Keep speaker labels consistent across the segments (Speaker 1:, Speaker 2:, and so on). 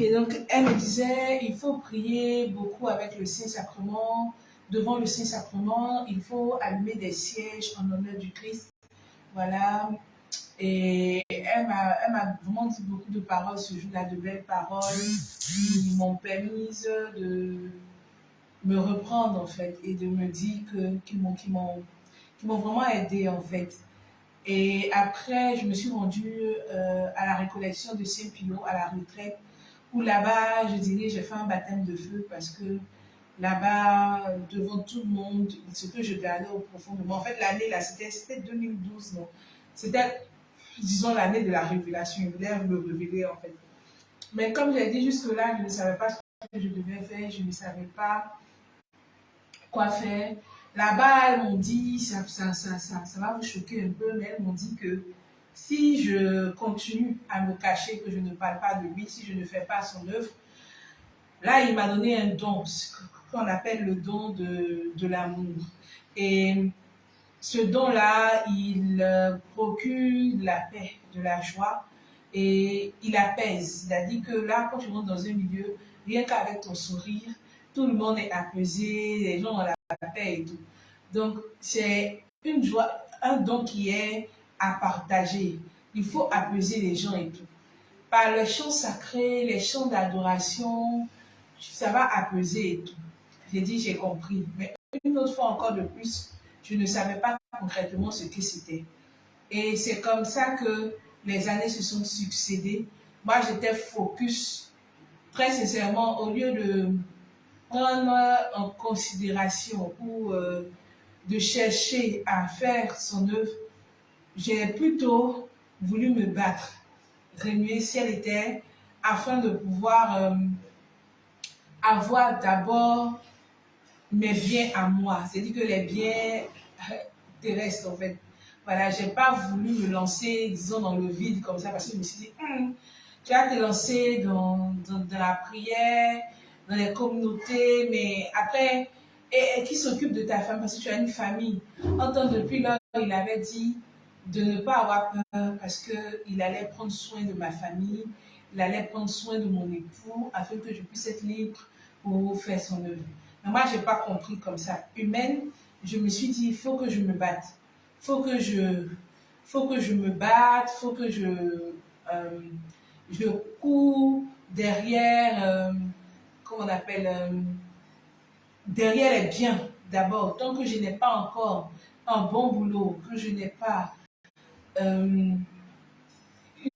Speaker 1: Et donc, elle me disait, il faut prier beaucoup avec le Saint-Sacrement. Devant le Saint-Sacrement, il faut allumer des sièges en honneur du Christ. Voilà. Et elle m'a vraiment dit beaucoup de paroles ce jour-là, de belles paroles qui m'ont permis de me reprendre en fait et de me dire qui m'ont vraiment aidé en fait. Et après, je me suis rendue à la récollection de Saint-Pio, à la retraite, où là-bas, je dirais, j'ai fait un baptême de feu parce que là-bas, devant tout le monde, ce que je gardais au profond de moi, en fait, l'année là, c'était 2012, non? C'était, disons, l'année de la révélation. Il voulait me révéler, en fait. Mais comme j'ai dit jusque-là, je ne savais pas ce que je devais faire, je ne savais pas quoi faire. Là-bas, elles m'ont dit, ça va vous choquer un peu, mais elles m'ont dit que si je continue à me cacher, que je ne parle pas de lui, si je ne fais pas son œuvre, là, il m'a donné un don, ce qu'on appelle le don de l'amour. Et ce don-là, il procure de la paix, de la joie et il apaise. C'est-à-dire que là, quand tu rentres dans un milieu, rien qu'avec ton sourire, tout le monde est apaisé, les gens ont la paix et tout. Donc, c'est une joie, un don qui est à partager. Il faut apaiser les gens et tout. Par les chants sacrés, les chants d'adoration, ça va apaiser et tout. J'ai dit, j'ai compris. Mais une autre fois encore de plus, je ne savais pas concrètement ce que c'était. Et c'est comme ça que les années se sont succédées. Moi, j'étais focus, très sincèrement, au lieu de prendre en considération ou de chercher à faire son œuvre, j'ai plutôt voulu me battre, remuer ciel et terre, afin de pouvoir avoir d'abord mes biens à moi, c'est-à-dire que les biens terrestres en fait. Voilà, j'ai pas voulu me lancer, disons, dans le vide comme ça parce que je me suis dit, tu vas te lancer dans la prière, dans les communautés, mais après, et qui s'occupe de ta femme parce que tu as une famille. En temps depuis là, il avait dit de ne pas avoir peur parce qu'il allait prendre soin de ma famille, il allait prendre soin de mon époux afin que je puisse être libre pour faire son œuvre. Mais moi, je n'ai pas compris comme ça. Humaine, je me suis dit, il faut que je me batte. Faut que je me batte, faut que je cours derrière, comment on appelle, derrière les biens d'abord. Tant que je n'ai pas encore un bon boulot, que je n'ai pas euh,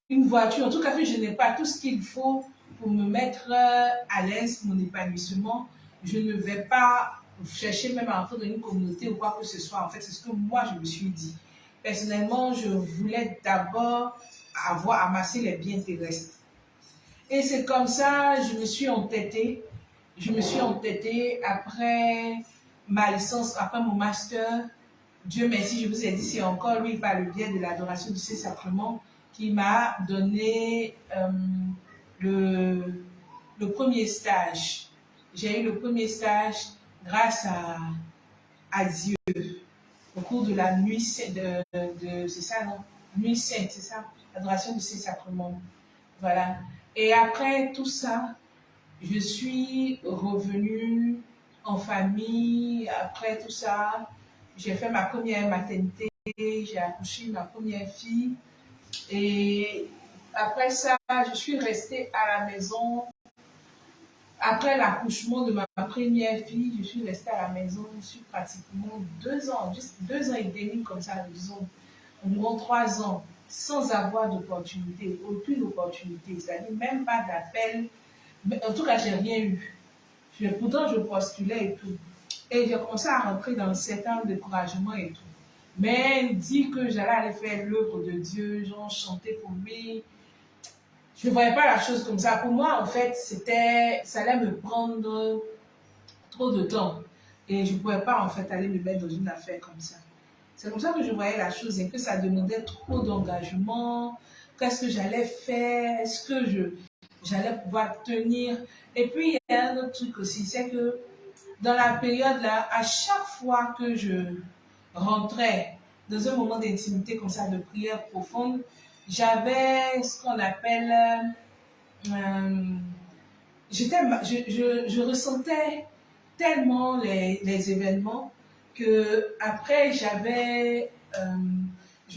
Speaker 1: une voiture, en tout cas que je n'ai pas tout ce qu'il faut pour me mettre à l'aise, mon épanouissement, je ne vais pas chercher même à entrer dans une communauté ou quoi que ce soit. En fait, c'est ce que moi, je me suis dit. Personnellement, je voulais d'abord avoir amassé les biens terrestres. Et c'est comme ça, je me suis entêtée. Je me suis entêtée après ma licence, après mon master. Dieu merci, je vous ai dit, c'est encore lui, par le biais de l'adoration du Saint-Sacrement, qui m'a donné le premier stage. J'ai eu le premier stage grâce à Dieu au cours de la nuit c'est ça, non? Nuit sainte, c'est ça? Adoration du Saint-Sacrement. Voilà. Et après tout ça, je suis revenue en famille. Après tout ça, j'ai fait ma première maternité, j'ai accouché ma première fille. Et après ça, je suis restée à la maison. Après l'accouchement de ma première fille, je suis restée à la maison, je suis pratiquement 2 ans, juste 2 ans et demi comme ça, disons, environ 3 ans, sans avoir d'opportunité, aucune opportunité, c'est-à-dire même pas d'appel. En tout cas, j'ai rien eu. Pourtant, je postulais et tout. Et j'ai commencé à rentrer dans un certain découragement et tout. Mais dit que j'allais aller faire l'œuvre de Dieu, genre chanter pour lui, je ne voyais pas la chose comme ça. Pour moi, en fait, ça allait me prendre trop de temps. Et je ne pouvais pas, en fait, aller me mettre dans une affaire comme ça. C'est comme ça que je voyais la chose et que ça demandait trop d'engagement. Qu'est-ce que j'allais faire? Est-ce que j'allais pouvoir tenir? Et puis, il y a un autre truc aussi, c'est que dans la période là, à chaque fois que je rentrais dans un moment d'intimité comme ça, de prière profonde, j'avais ce qu'on appelle je ressentais tellement les événements que après je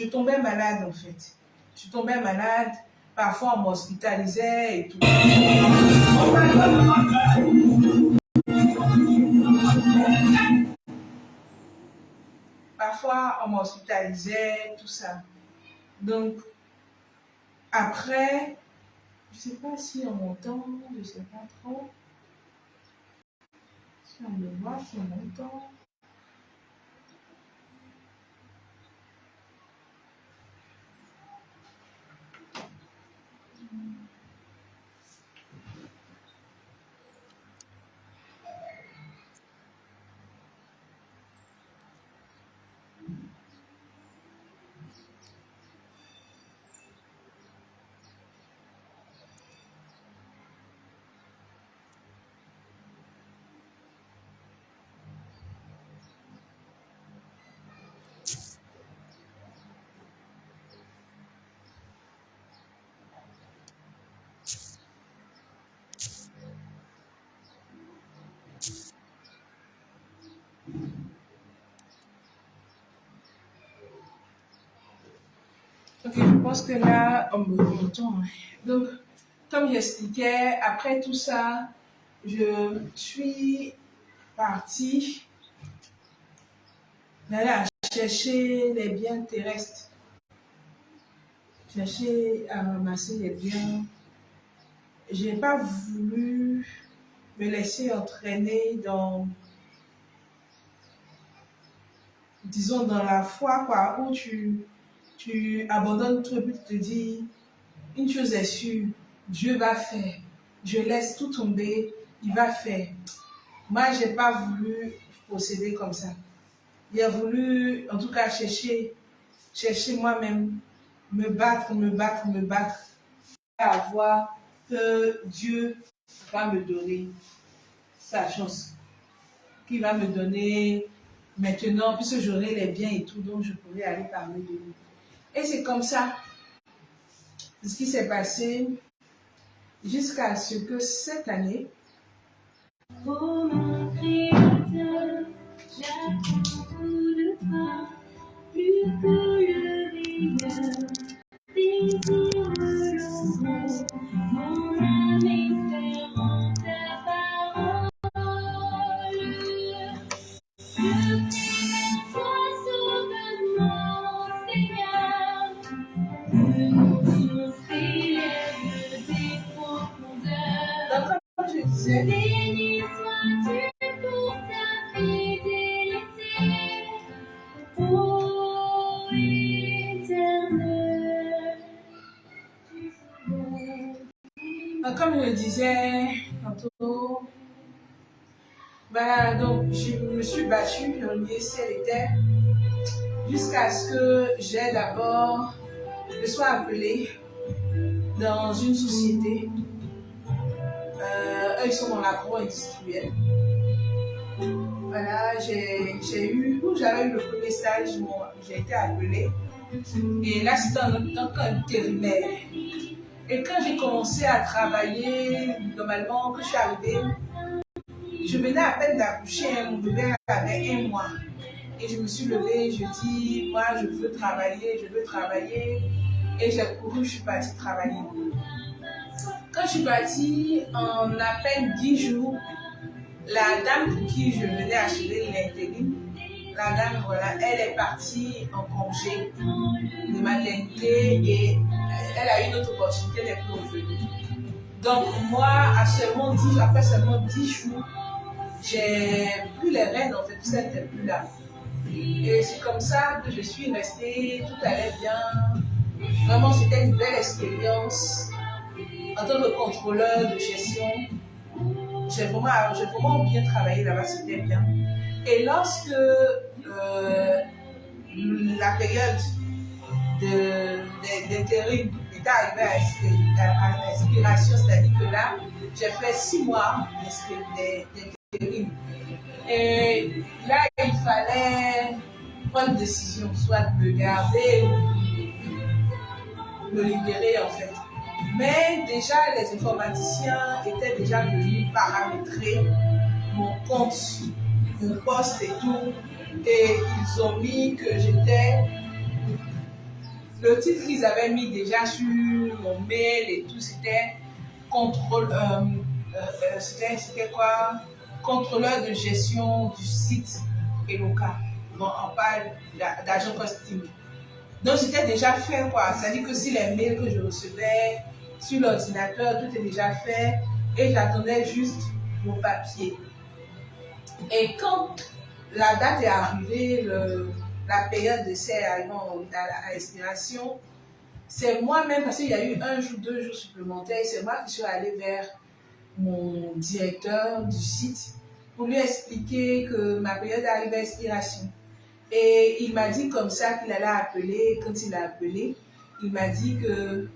Speaker 1: tombais malade en fait. Je tombais malade, parfois on m'hospitalisait et tout. Parfois on m'hospitalisait, tout ça. Donc après, je sais pas si on m'entend, je sais pas trop. Si on me voit, si on m'entend. Ok, je pense que là, on m'entend. Donc, comme j'expliquais, après tout ça, je suis partie d'aller à chercher les biens terrestres, chercher à ramasser les biens. Je n'ai pas voulu me laisser entraîner disons, dans la foi, quoi, où tu abandonnes tout et puis tu te dis, une chose est sûre, Dieu va faire. Je laisse tout tomber, il va faire. Moi, je n'ai pas voulu procéder comme ça. J'ai voulu, en tout cas, chercher moi-même, me battre, à voir que Dieu va me donner sa chance, qu'il va me donner maintenant, puisque j'aurai les biens et tout, donc je pourrai aller parler de lui. Et c'est comme ça, ce qui s'est passé jusqu'à ce que cette année, oh mon Créateur, j'attends tout de toi, plus que le meilleur, désire l'ombre, mon âme espère en ta parole. Je prie vers toi, sauve-moi, Seigneur, que mon son s'élève des profondeurs. Donc, comme je disais, béni sois-tu pour ta fidélité, ô Éternel. Donc, comme je le disais tantôt, donc je me suis battue, j'ai relié ciel et terre, jusqu'à ce que je sois appelée dans une société. Eux, ils sont dans l'agro-industriel. Voilà, j'avais eu le premier stage, j'ai été appelée. Et là, c'était en tant qu'intérimaire. Et quand j'ai commencé à travailler, normalement, quand je suis arrivée, je venais à peine d'accoucher, mon bébé avait 1 mois. Et je me suis levée, je dis, moi, je veux travailler. Et j'ai couru, je suis partie travailler. Quand je suis partie, en à peine 10 jours, la dame pour qui je venais acheter l'intérim, la dame, voilà, elle est partie en congé de maternité et elle a eu une autre opportunité, elle n'est plus revenue. Donc moi, après seulement 10 jours, j'ai pris les rênes en fait, parce qu'elle n'était plus là. Et c'est comme ça que je suis restée, tout allait bien. Vraiment, c'était une belle expérience. En tant que contrôleur de gestion, j'ai vraiment bien travaillé là-bas, c'était bien. Et lorsque la période d'intérim est arrivée à l'expiration, c'est-à-dire que là, j'ai fait 6 mois d'intérim. Et là, il fallait prendre une décision, soit de me garder ou me libérer en fait. Mais déjà, les informaticiens étaient déjà venus paramétrer mon compte, mon poste et tout. Et ils ont mis que j'étais... Le titre qu'ils avaient mis déjà sur mon mail et tout, c'était contrôle... c'était quoi? Contrôleur de gestion du site Eloka. Bon, on parle d'agent costume. Donc, c'était déjà fait, quoi. C'est-à-dire que si les mails que je recevais sur l'ordinateur, tout est déjà fait et j'attendais juste mon papier. Et quand la date est arrivée, la période d'essai à l'expiration, c'est moi-même, parce qu'il y a eu 1 jour, 2 jours supplémentaires, c'est moi qui suis allée vers mon directeur du site pour lui expliquer que ma période arrive à expiration. Et il m'a dit comme ça qu'il allait appeler. Quand il a appelé, il m'a dit que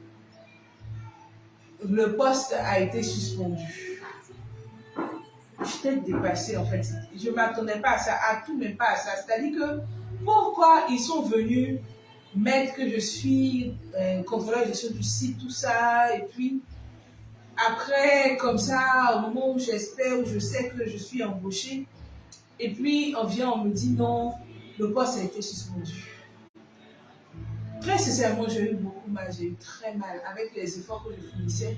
Speaker 1: le poste a été suspendu. J'étais dépassée en fait. Je ne m'attendais pas à ça, à tout, même pas à ça. C'est-à-dire que pourquoi ils sont venus mettre que je suis contrôleur de gestion du site, tout ça, et puis après, comme ça, au moment où j'espère, où je sais que je suis embauchée, et puis on vient, on me dit non, le poste a été suspendu. Très sincèrement, j'ai eu beaucoup mal, j'ai eu très mal. Avec les efforts que je fournissais,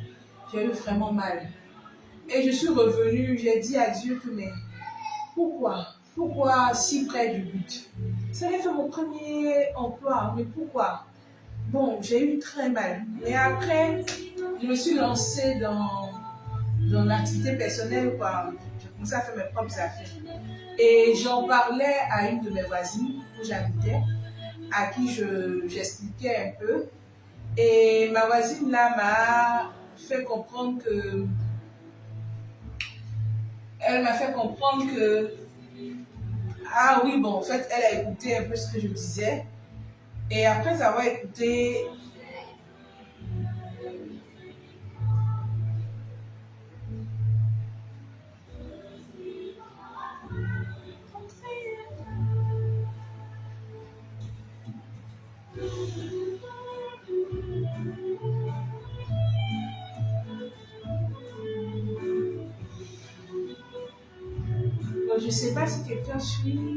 Speaker 1: j'ai eu vraiment mal. Et je suis revenue, j'ai dit à Dieu que mais pourquoi? Pourquoi si près du but? Ça avait fait mon premier emploi, mais pourquoi? Bon, j'ai eu très mal. Mais après, je me suis lancée dans l'activité personnelle, quoi. J'ai commencé à faire mes propres affaires. Et j'en parlais à une de mes voisines où j'habitais, à qui j'expliquais un peu. Et ma voisine là m'a fait comprendre que... Elle m'a fait comprendre que... Ah oui, bon, en fait, elle a écouté un peu ce que je disais. Et après avoir écouté... Bon, je ne sais pas si quelqu'un suit...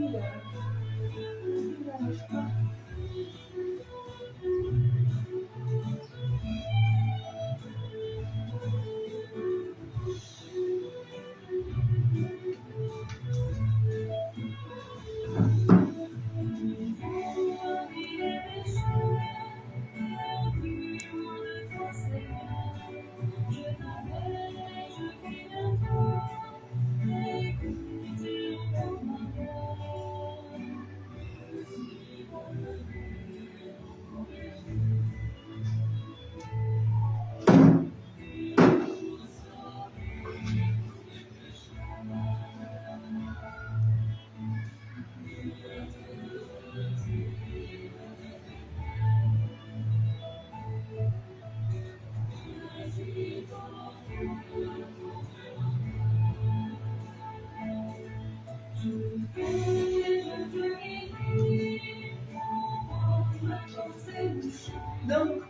Speaker 1: Donc,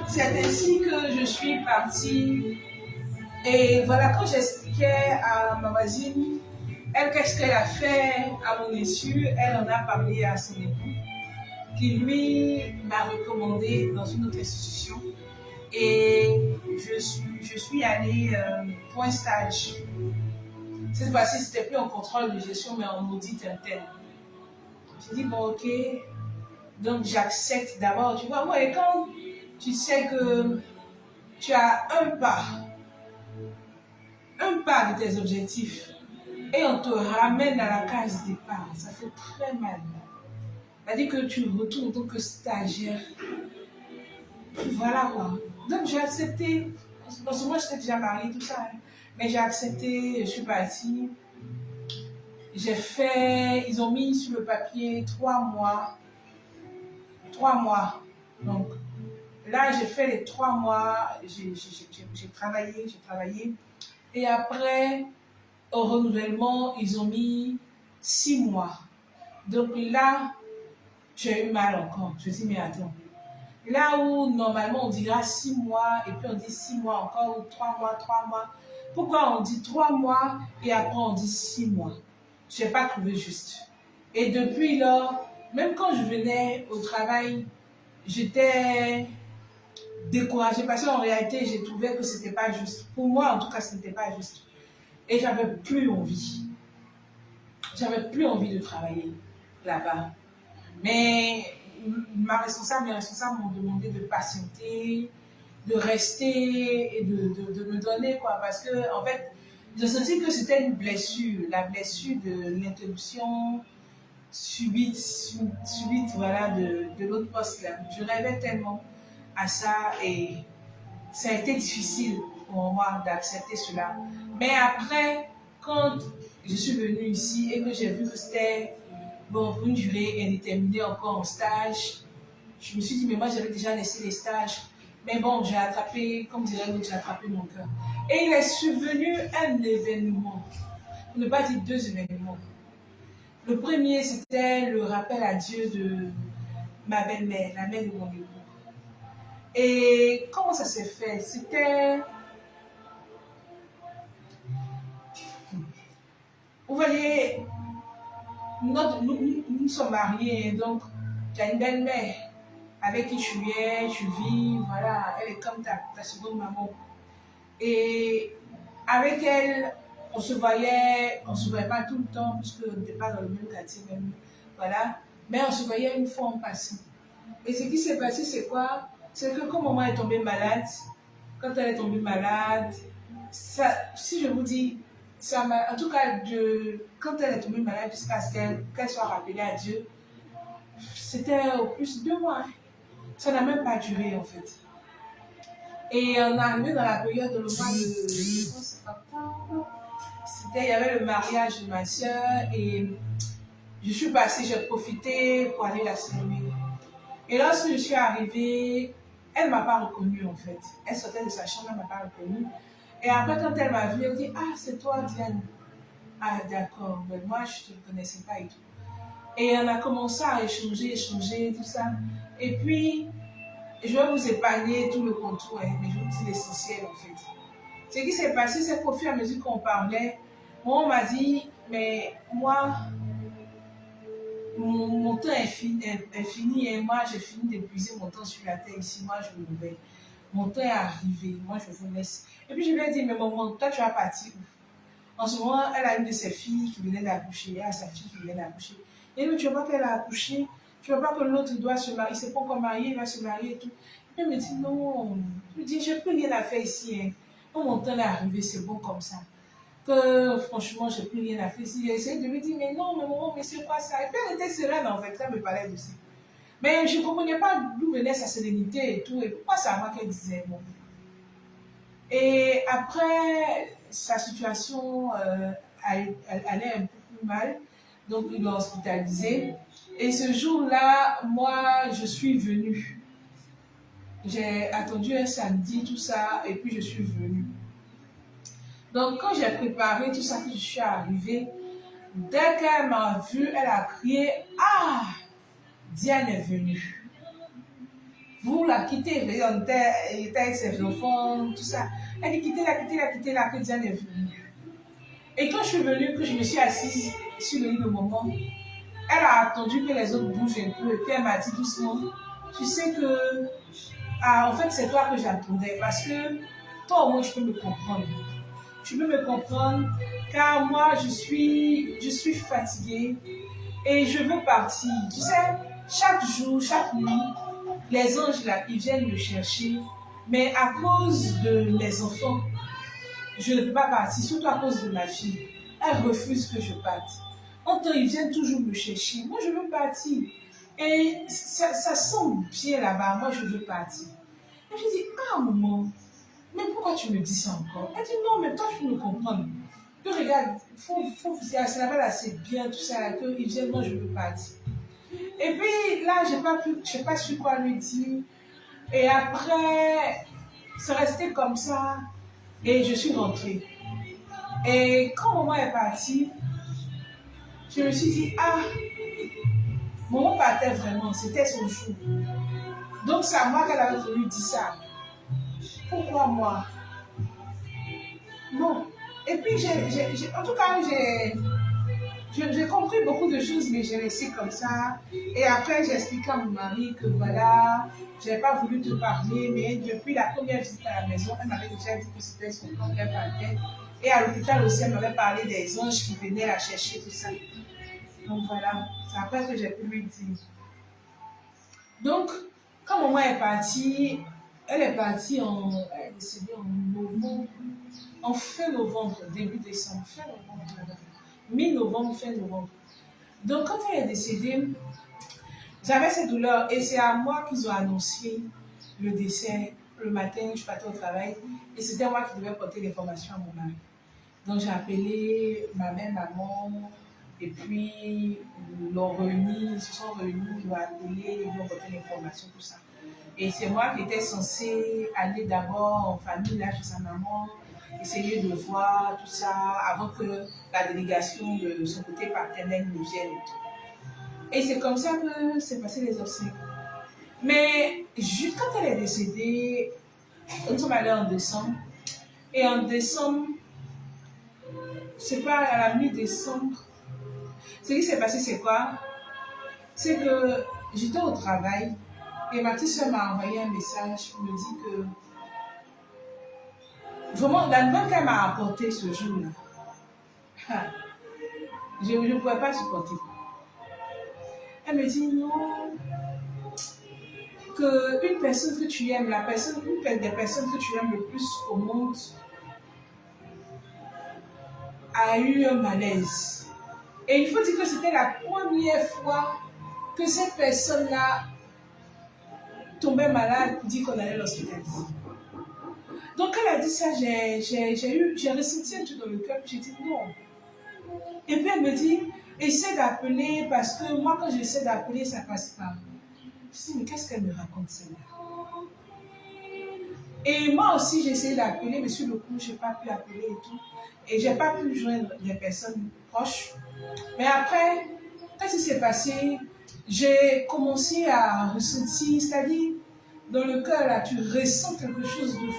Speaker 1: c'est ainsi que je suis partie. Et voilà, quand j'expliquais à ma voisine, elle, qu'est-ce qu'elle a fait à mon insu, elle en a parlé à son époux, qui lui m'a recommandé dans une autre institution. Et je suis allée pour un stage. Cette fois-ci, c'était plus en contrôle de gestion, mais en audit interne. J'ai dit, bon, ok, donc j'accepte d'abord. Tu vois, ouais, quand tu sais que tu as un pas de tes objectifs, et on te ramène à la case départ, ça fait très mal. C'est-à-dire que tu retournes en tant que stagiaire. Voilà quoi. Donc j'ai accepté. En ce moment, j'étais déjà mariée, tout ça. Hein. Mais j'ai accepté, je suis partie. J'ai fait, ils ont mis sur le papier 3 mois. 3 mois. Donc là, j'ai fait les 3 mois. J'ai travaillé. Et après, au renouvellement, ils ont mis 6 mois. Donc là, j'ai eu mal encore. Je me suis dit, mais attends. Là où normalement on dira 6 mois, et puis on dit 6 mois encore, ou 3 mois, 3 mois. Pourquoi on dit 3 mois et après on dit 6 mois? Je n'ai pas trouvé juste. Et depuis là, même quand je venais au travail, j'étais découragée parce qu'en réalité, j'ai trouvé que ce n'était pas juste. Pour moi, en tout cas, ce n'était pas juste. Et j'avais plus envie. J'avais plus envie de travailler là-bas. Mais mes responsables m'ont demandé de patienter, de rester et de me donner quoi. Parce que, en fait, je sentis que c'était une blessure, la blessure de l'interruption subite voilà, de l'autre poste là. Je rêvais tellement à ça et ça a été difficile pour moi d'accepter cela. Mais après, quand je suis venue ici et que j'ai vu que c'était bon, pour une durée indéterminée encore en stage, je me suis dit, mais moi j'avais déjà laissé les stages. Mais bon, j'ai attrapé, comme dirait l'autre, j'ai attrapé mon cœur. Et il est survenu un événement, pour ne pas dire 2 événements. Le premier, c'était le rappel à Dieu de ma belle-mère, la mère de mon époux. Et comment ça s'est fait? C'était... Vous voyez, nous sommes mariés, donc tu as une belle-mère avec qui tu es, tu vis, voilà, elle est comme ta seconde maman. Et avec elle, on se voyait pas tout le temps, puisqu'on n'était pas dans le même quartier même, voilà, mais on se voyait une fois en passant. Et ce qui s'est passé, c'est quoi? C'est que quand maman est tombée malade, quand elle est tombée malade, ça, si je vous dis, ça m'a, en tout cas, quand elle est tombée malade jusqu'à ce qu'elle soit rappelée à Dieu, c'était au plus de 2 mois. Ça n'a même pas duré en fait. Et on est arrivé dans la période de le mois de septembre. Il y avait le mariage de ma soeur et je suis passée, j'ai profité pour aller la saluer. Et lorsque je suis arrivée, elle ne m'a pas reconnue en fait. Elle sortait de sa chambre, elle ne m'a pas reconnue. Et après, quand elle m'a vue, elle dit, ah, c'est toi, Diane. Ah, d'accord, mais moi, je ne te connaissais pas et tout. Et on a commencé à échanger, tout ça. Et puis, je vais vous épargner tout le contour, hein, mais je vous dis l'essentiel en fait. Ce qui s'est passé, c'est qu'au fur et à mesure qu'on parlait, moi, on m'a dit, mais moi, mon temps est fini et moi, j'ai fini d'épuiser mon temps sur la terre ici. Moi, je me vais. Mon temps est arrivé. Moi, je vous laisse. Et puis, je lui ai dit, mais maman, toi, tu vas partir où? En ce moment, elle a une de ses filles qui venait d'accoucher. Elle a sa fille qui venait d'accoucher. Et lui, tu vois pas qu'elle a accouché. Tu vois pas que l'autre doit se marier. Il ne s'est pas encore marié, il va se marier et tout. Et elle me dit, non. Je me dis, je n'ai plus rien à faire ici. Hein. Quand mon temps est arrivé, c'est bon comme ça. Que franchement, je n'ai plus rien à faire ici. J'ai essayé de lui dire, mais non, mais maman, mais c'est quoi ça? Et puis elle était sereine en fait, elle me parlait de ça. Mais je ne comprenais pas d'où venait sa sérénité et tout. Et pourquoi c'est à moi qu'elle disait, bon. Et après, sa situation allait un peu plus mal. Donc, il l'a hospitalisé. Et ce jour-là, moi, je suis venue. J'ai attendu un samedi, tout ça, et puis je suis venue. Donc, quand j'ai préparé tout ça, que je suis arrivée, dès qu'elle m'a vue, elle a crié, ah, Diane est venue. Vous la quittez, elle était avec ses enfants, tout ça. Elle dit, quittez-la, que Diane est venue. Et quand je suis venue, que je me suis assise sur le lit de maman, elle a attendu que les autres bougent un peu, et puis elle m'a dit doucement, tu sais que, ah, en fait, c'est toi que j'attendais, parce que toi, au moins, tu peux me comprendre. Tu peux me comprendre, car moi, je suis fatiguée et je veux partir. Tu sais, chaque jour, chaque nuit, les anges là, ils viennent me chercher, mais à cause de mes enfants, je ne peux pas partir, surtout à cause de ma fille. Elle refuse que je parte. En temps, ils viennent toujours me chercher. Moi, je veux partir. Et ça sent bien là-bas. Moi, je veux partir. Et je dis, ah, maman, mais pourquoi tu me dis ça encore? Elle dit, non, mais toi, tu me comprends. Que regarde, c'est là-bas, c'est bien, tout ça, qu'ils viennent, moi, je veux partir. Et puis, là, je n'ai pas su quoi lui dire. Et après, c'est resté comme ça. Et je suis rentrée. Et quand maman est partie, je me suis dit, ah, maman partait vraiment, c'était son jour. Donc c'est à moi qu'elle avait voulu dire ça. Pourquoi moi? Non. Et puis, en tout cas, j'ai compris beaucoup de choses, mais j'ai laissé comme ça. Et après, j'ai expliqué à mon mari que voilà, je n'ai pas voulu te parler, mais depuis la première visite à la maison, elle m'avait déjà dit que c'était son corps qu'elle partait. Et à l'hôpital aussi, elle m'avait parlé des anges qui venaient la chercher, tout ça. Donc voilà, c'est après que j'ai pu lui dire. Donc, quand maman est partie, elle est décédée en novembre, en fin novembre, début décembre, fin novembre, mi-novembre, fin novembre. Donc, quand elle est décédée, j'avais ces douleurs et c'est à moi qu'ils ont annoncé le décès. Le matin, je partais au travail et c'était moi qui devais porter l'information à mon mari. Donc, j'ai appelé ma mère, maman, et puis ils se sont réunis, ils m'ont appelé, ils m'ont porté l'information, tout ça. Et c'est moi qui étais censée aller d'abord en famille, là, chez sa maman, essayer de voir tout ça avant que la délégation de son côté paternel nous vienne et tout. Et c'est comme ça que s'est passé les obsèques. Mais juste quand elle est décédée, nous sommes allés en décembre. Et en décembre, c'est pas à la mi-décembre, ce qui s'est passé, c'est quoi? C'est que j'étais au travail et ma petite soeur m'a envoyé un message pour me dire que vraiment, la nouvelle qu'elle m'a apportée ce jour-là, je ne pouvais pas supporter. Elle me dit non, qu'une personne que tu aimes, une des personnes que tu aimes le plus au monde, a eu un malaise. Et il faut dire que c'était la première fois que cette personne-là tombait malade pour dire qu'on allait l'hospitaliser. Donc elle a dit ça, j'ai ressenti un truc dans le cœur, puis j'ai dit non. Et puis elle me dit, essaie d'appeler, parce que moi quand j'essaie d'appeler, ça passe pas. Je dis, mais qu'est-ce qu'elle me raconte celle-là? Et moi aussi j'ai essayé d'appeler, mais sur le coup, je n'ai pas pu appeler et tout. Et je n'ai pas pu joindre les personnes proches. Mais après, qu'est-ce qui s'est passé? J'ai commencé à ressentir, c'est-à-dire, dans le cœur, là, tu ressens quelque chose de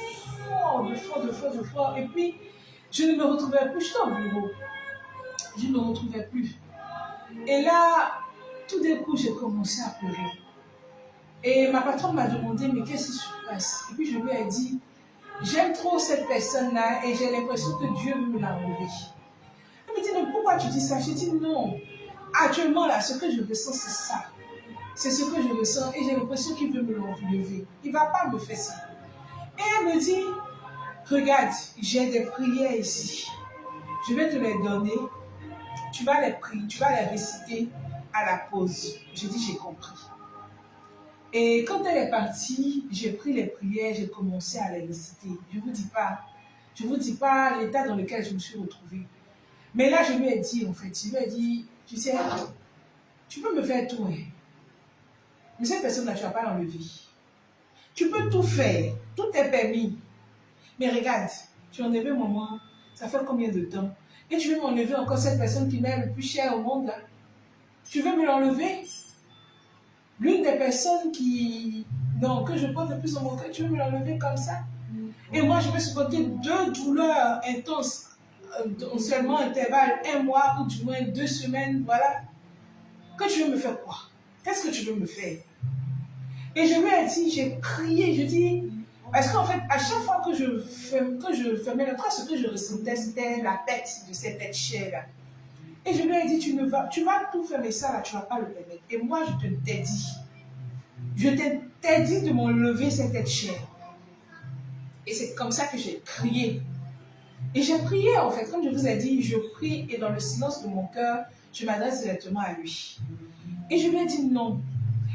Speaker 1: fort. Et puis, je ne me retrouvais plus, j'étais au bureau. Je ne me retrouvais plus. Et là, tout d'un coup, j'ai commencé à pleurer. Et ma patronne m'a demandé, mais qu'est-ce qui se passe? Et puis, je lui ai dit, j'aime trop cette personne-là et j'ai l'impression que Dieu veut me la enlever. Elle me dit, mais pourquoi tu dis ça? J'ai dit, non. Actuellement, là, ce que je ressens, c'est ça. C'est ce que je ressens et j'ai l'impression qu'il veut me l'enlever. Il ne va pas me faire ça. Et elle me dit, regarde, j'ai des prières ici. Je vais te les donner. Tu vas les prier, tu vas les réciter à la pause. J'ai dit, j'ai compris. Et quand elle est partie, j'ai pris les prières, j'ai commencé à les réciter. Je ne vous dis pas l'état dans lequel je me suis retrouvée. Mais là, je lui ai dit, en fait, tu sais, tu peux me faire tout, hein. Mais cette personne-là, tu ne vas pas l'enlever. Tu peux tout faire, tout est permis. Mais regarde, tu as enlevé maman, ça fait combien de temps? Et tu veux m'enlever encore cette personne qui m'est le plus chère au monde, là? Tu veux me l'enlever? L'une des personnes que je porte le plus dans mon cœur, tu veux me l'enlever comme ça? Et moi, je vais supporter 2 douleurs intenses, seulement intervalle 1 mois ou du moins 2 semaines, voilà. Que tu veux me faire quoi? Qu'est-ce que tu veux me faire? Et je lui ai dit, j'ai crié, je dis, parce qu'en fait, à chaque fois que je fermais le bras, ce que je ressentais, c'était la perte de cette tête chère-là. Et je lui ai dit, tu vas tout fermer ça, là, tu ne vas pas le permettre. Et moi, je t'interdis de m'enlever cette tête chère. Et c'est comme ça que j'ai crié. Et j'ai prié, en fait, comme je vous ai dit, je prie et dans le silence de mon cœur, je m'adresse directement à lui. Et je lui ai dit non.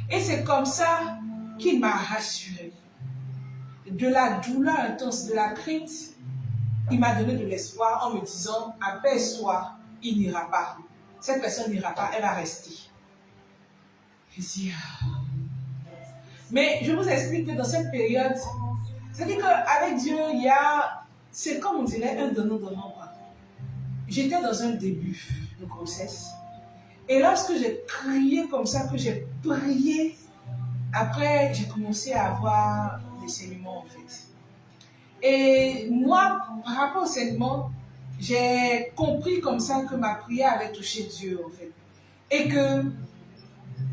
Speaker 1: Et c'est comme ça qu'il m'a rassuré. De la douleur intense, de la crainte, il m'a donné de l'espoir en me disant, apaise-toi, il n'ira pas. Cette personne n'ira pas, elle va rester. Je dis, mais je vous explique que dans cette période, c'est-à-dire qu'avec Dieu, c'est comme on dirait un donnant-donnant. J'étais dans un début de grossesse. Et lorsque j'ai crié comme ça, que j'ai prié, Après, j'ai commencé à avoir des saignements en fait. Et moi, par rapport au saignement, j'ai compris comme ça que ma prière avait touché Dieu en fait. Et que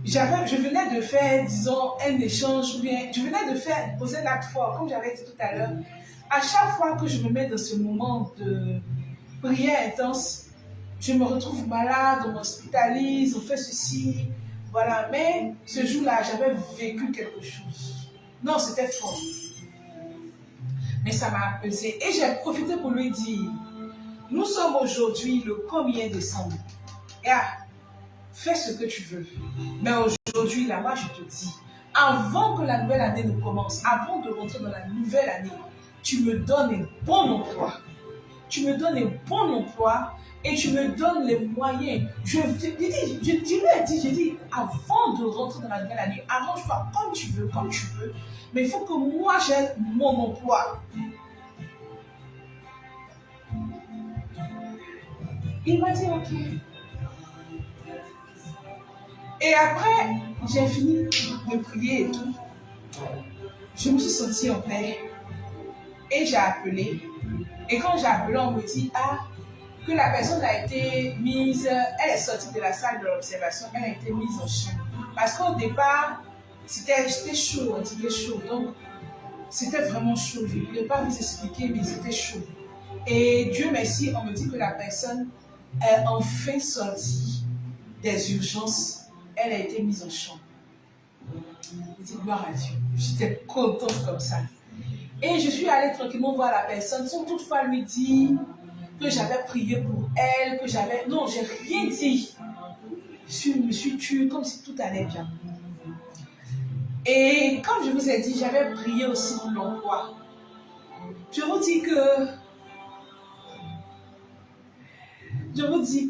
Speaker 1: je venais de faire, disons, un échange, ou bien je venais de faire, poser un acte fort, comme j'avais dit tout à l'heure. À chaque fois que je me mets dans ce moment de prière intense, je me retrouve malade, on m'hospitalise, on fait ceci, voilà. Mais ce jour-là, j'avais vécu quelque chose. Non, c'était fort. Mais ça m'a apaisé. Et j'ai profité pour lui dire, nous sommes aujourd'hui le 1er décembre. Et fais ce que tu veux. Mais aujourd'hui, là, moi, je te dis, avant que la nouvelle année ne commence, avant de rentrer dans la nouvelle année, tu me donnes un bon emploi. Tu me donnes un bon emploi et tu me donnes les moyens. Je lui ai dit, avant de rentrer dans la nouvelle année, arrange-toi comme tu veux, comme tu veux, mais il faut que moi j'ai mon emploi. Il m'a dit ok. Et après, j'ai fini de prier et tout. Je me suis sentie en paix. Et j'ai appelé. Et quand j'ai appelé, on me dit, que la personne a été mise, elle est sortie de la salle de l'observation, elle a été mise en chambre. Parce qu'au départ, c'était chaud, on disait chaud. Donc, c'était vraiment chaud. Je ne peux pas vous expliquer, mais c'était chaud. Et Dieu merci, on me dit que la personne est enfin sortie des urgences. Elle a été mise en chambre. Je dis gloire à Dieu. J'étais contente comme ça. Et je suis allée tranquillement voir la personne sans toutefois lui dire que j'avais prié pour elle, que j'avais... Non, j'ai rien dit. Je me suis tuée comme si tout allait bien. Et comme je vous ai dit, j'avais prié aussi pour l'emploi. Je vous dis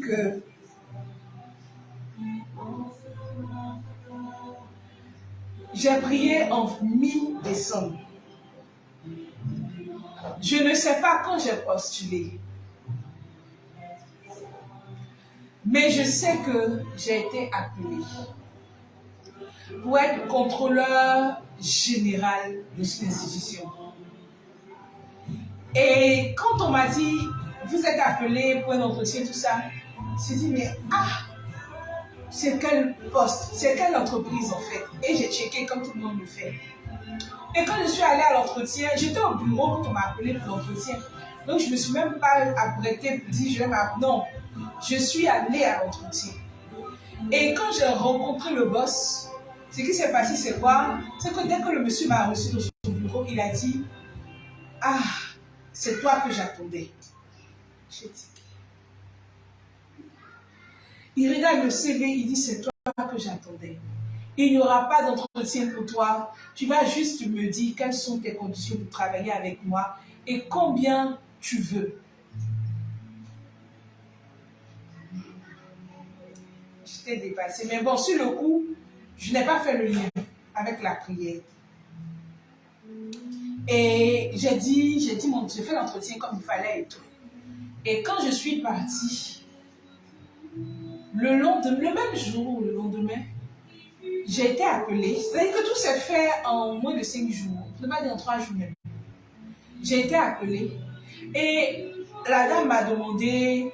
Speaker 1: que... J'ai prié en mi-décembre. Je ne sais pas quand j'ai postulé. Mais je sais que j'ai été appelée pour être contrôleur général de cette institution. Et quand on m'a dit, vous êtes appelé pour un entretien, tout ça, je me suis dit, mais c'est quel poste, c'est quelle entreprise en fait? Et j'ai checké comme tout le monde le fait. Et quand je suis allée à l'entretien, j'étais au bureau quand on m'a appelé pour l'entretien. Donc je ne me suis même pas apprêtée pour dire, je vais m'appeler. Non, je suis allée à l'entretien. Et quand j'ai rencontré le boss, ce qui s'est passé, c'est quoi? C'est que dès que le monsieur m'a reçu dans son bureau, il a dit, c'est toi que j'attendais. J'ai dit. Il regarde le CV, il dit, c'est toi que j'attendais. Il n'y aura pas d'entretien pour toi. Tu vas juste me dire quelles sont tes conditions pour travailler avec moi et combien tu veux. J'étais dépassée. Mais bon, sur le coup, je n'ai pas fait le lien avec la prière. Et j'ai fait l'entretien comme il fallait et tout. Et quand je suis partie, le même jour ou le lendemain, j'ai été appelée. C'est-à-dire que tout s'est fait en moins de 5 jours. Je ne vais pas dire en 3 jours même. J'ai été appelée. Et la dame m'a demandé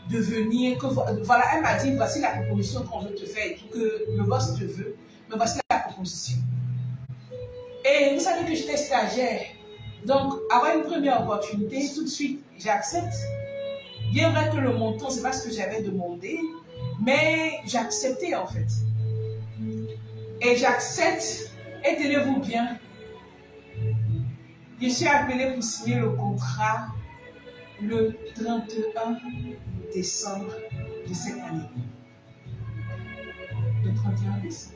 Speaker 1: de venir. Voilà, elle m'a dit, voici la proposition qu'on veut te faire et tout, que le boss te veut. Mais voici la proposition. Et vous savez que j'étais stagiaire. Donc, avoir une première opportunité, tout de suite, j'accepte. Bien vrai que le montant, ce n'est pas ce que j'avais demandé, mais j'ai accepté en fait. Et j'accepte, et tenez-vous bien, je suis appelée pour signer le contrat le 31 décembre de cette année. Le 31 décembre.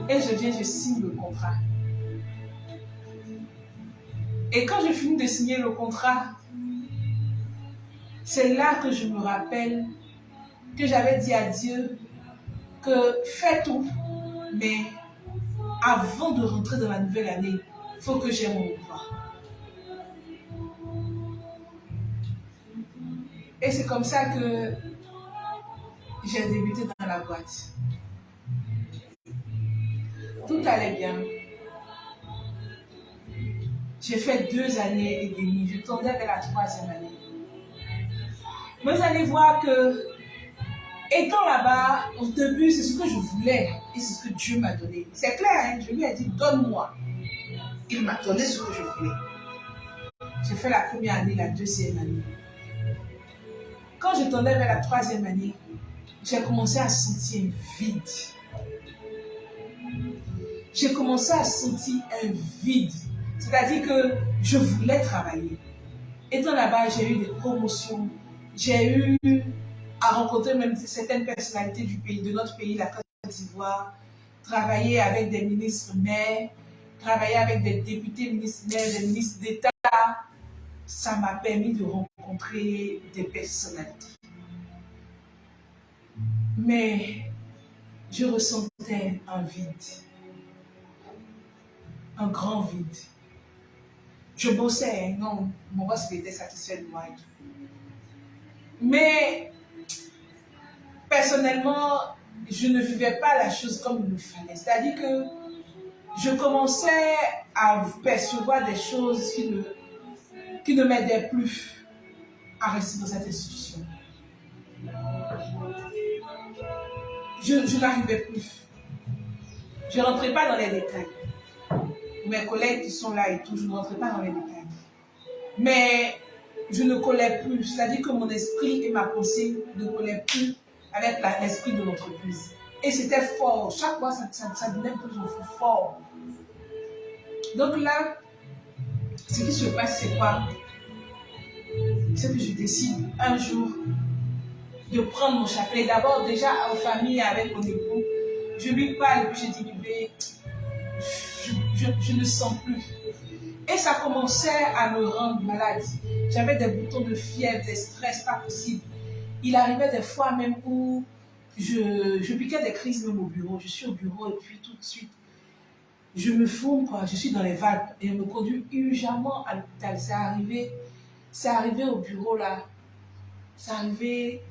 Speaker 1: Et je signe le contrat. Et quand je finis de signer le contrat, c'est là que je me rappelle que j'avais dit à Dieu que fais tout, mais avant de rentrer dans la nouvelle année, il faut que j'aie mon emploi. Et c'est comme ça que j'ai débuté dans la boîte. Tout allait bien. J'ai fait 2 années et demie. Je tendais vers la 3e année. Mais vous allez voir que, étant là-bas, au début, c'est ce que je voulais et c'est ce que Dieu m'a donné. C'est clair, hein? Je lui ai dit, donne-moi. Il m'a donné ce que je voulais. J'ai fait la 1re année, la 2e année. Quand je tendais vers la 3e année, j'ai commencé à sentir un vide. J'ai commencé à sentir un vide. C'est-à-dire que je voulais travailler. Étant là-bas, j'ai eu des promotions. J'ai eu à rencontrer même certaines personnalités du pays, de notre pays, la Côte d'Ivoire, travailler avec des ministres maires, travailler avec des députés ministres maires, des ministres d'État. Ça m'a permis de rencontrer des personnalités. Mais je ressentais un vide, un grand vide. Je bossais, hein, non, mon boss était satisfait de moi et tout. Mais personnellement, je ne vivais pas la chose comme il me fallait. C'est-à-dire que je commençais à percevoir des choses qui ne m'aidaient plus à rester dans cette institution. Je n'arrivais plus. Je ne rentrais pas dans les détails. Mes collègues qui sont là et tout, je ne rentrais pas dans les détails. Mais je ne collais plus. C'est-à-dire que mon esprit et ma pensée ne collaient plus avec l'esprit de l'entreprise. Et c'était fort. Chaque fois, ça devenait plus fort. Donc là, ce qui se passe, c'est quoi? C'est que je décide un jour de prendre mon chapelet. D'abord, déjà, en famille, avec mon époux, je lui parle et puis je dis, bébé, je ne sens plus. Et ça commençait à me rendre malade. J'avais des boutons de fièvre, des stress, pas possible. Il arrivait des fois même où je piquais des crises même au bureau. Je suis au bureau et puis tout de suite, je me fourme, quoi. Je suis dans les valves et on me conduit urgemment à l'hôpital. C'est arrivé au bureau là. C'est arrivé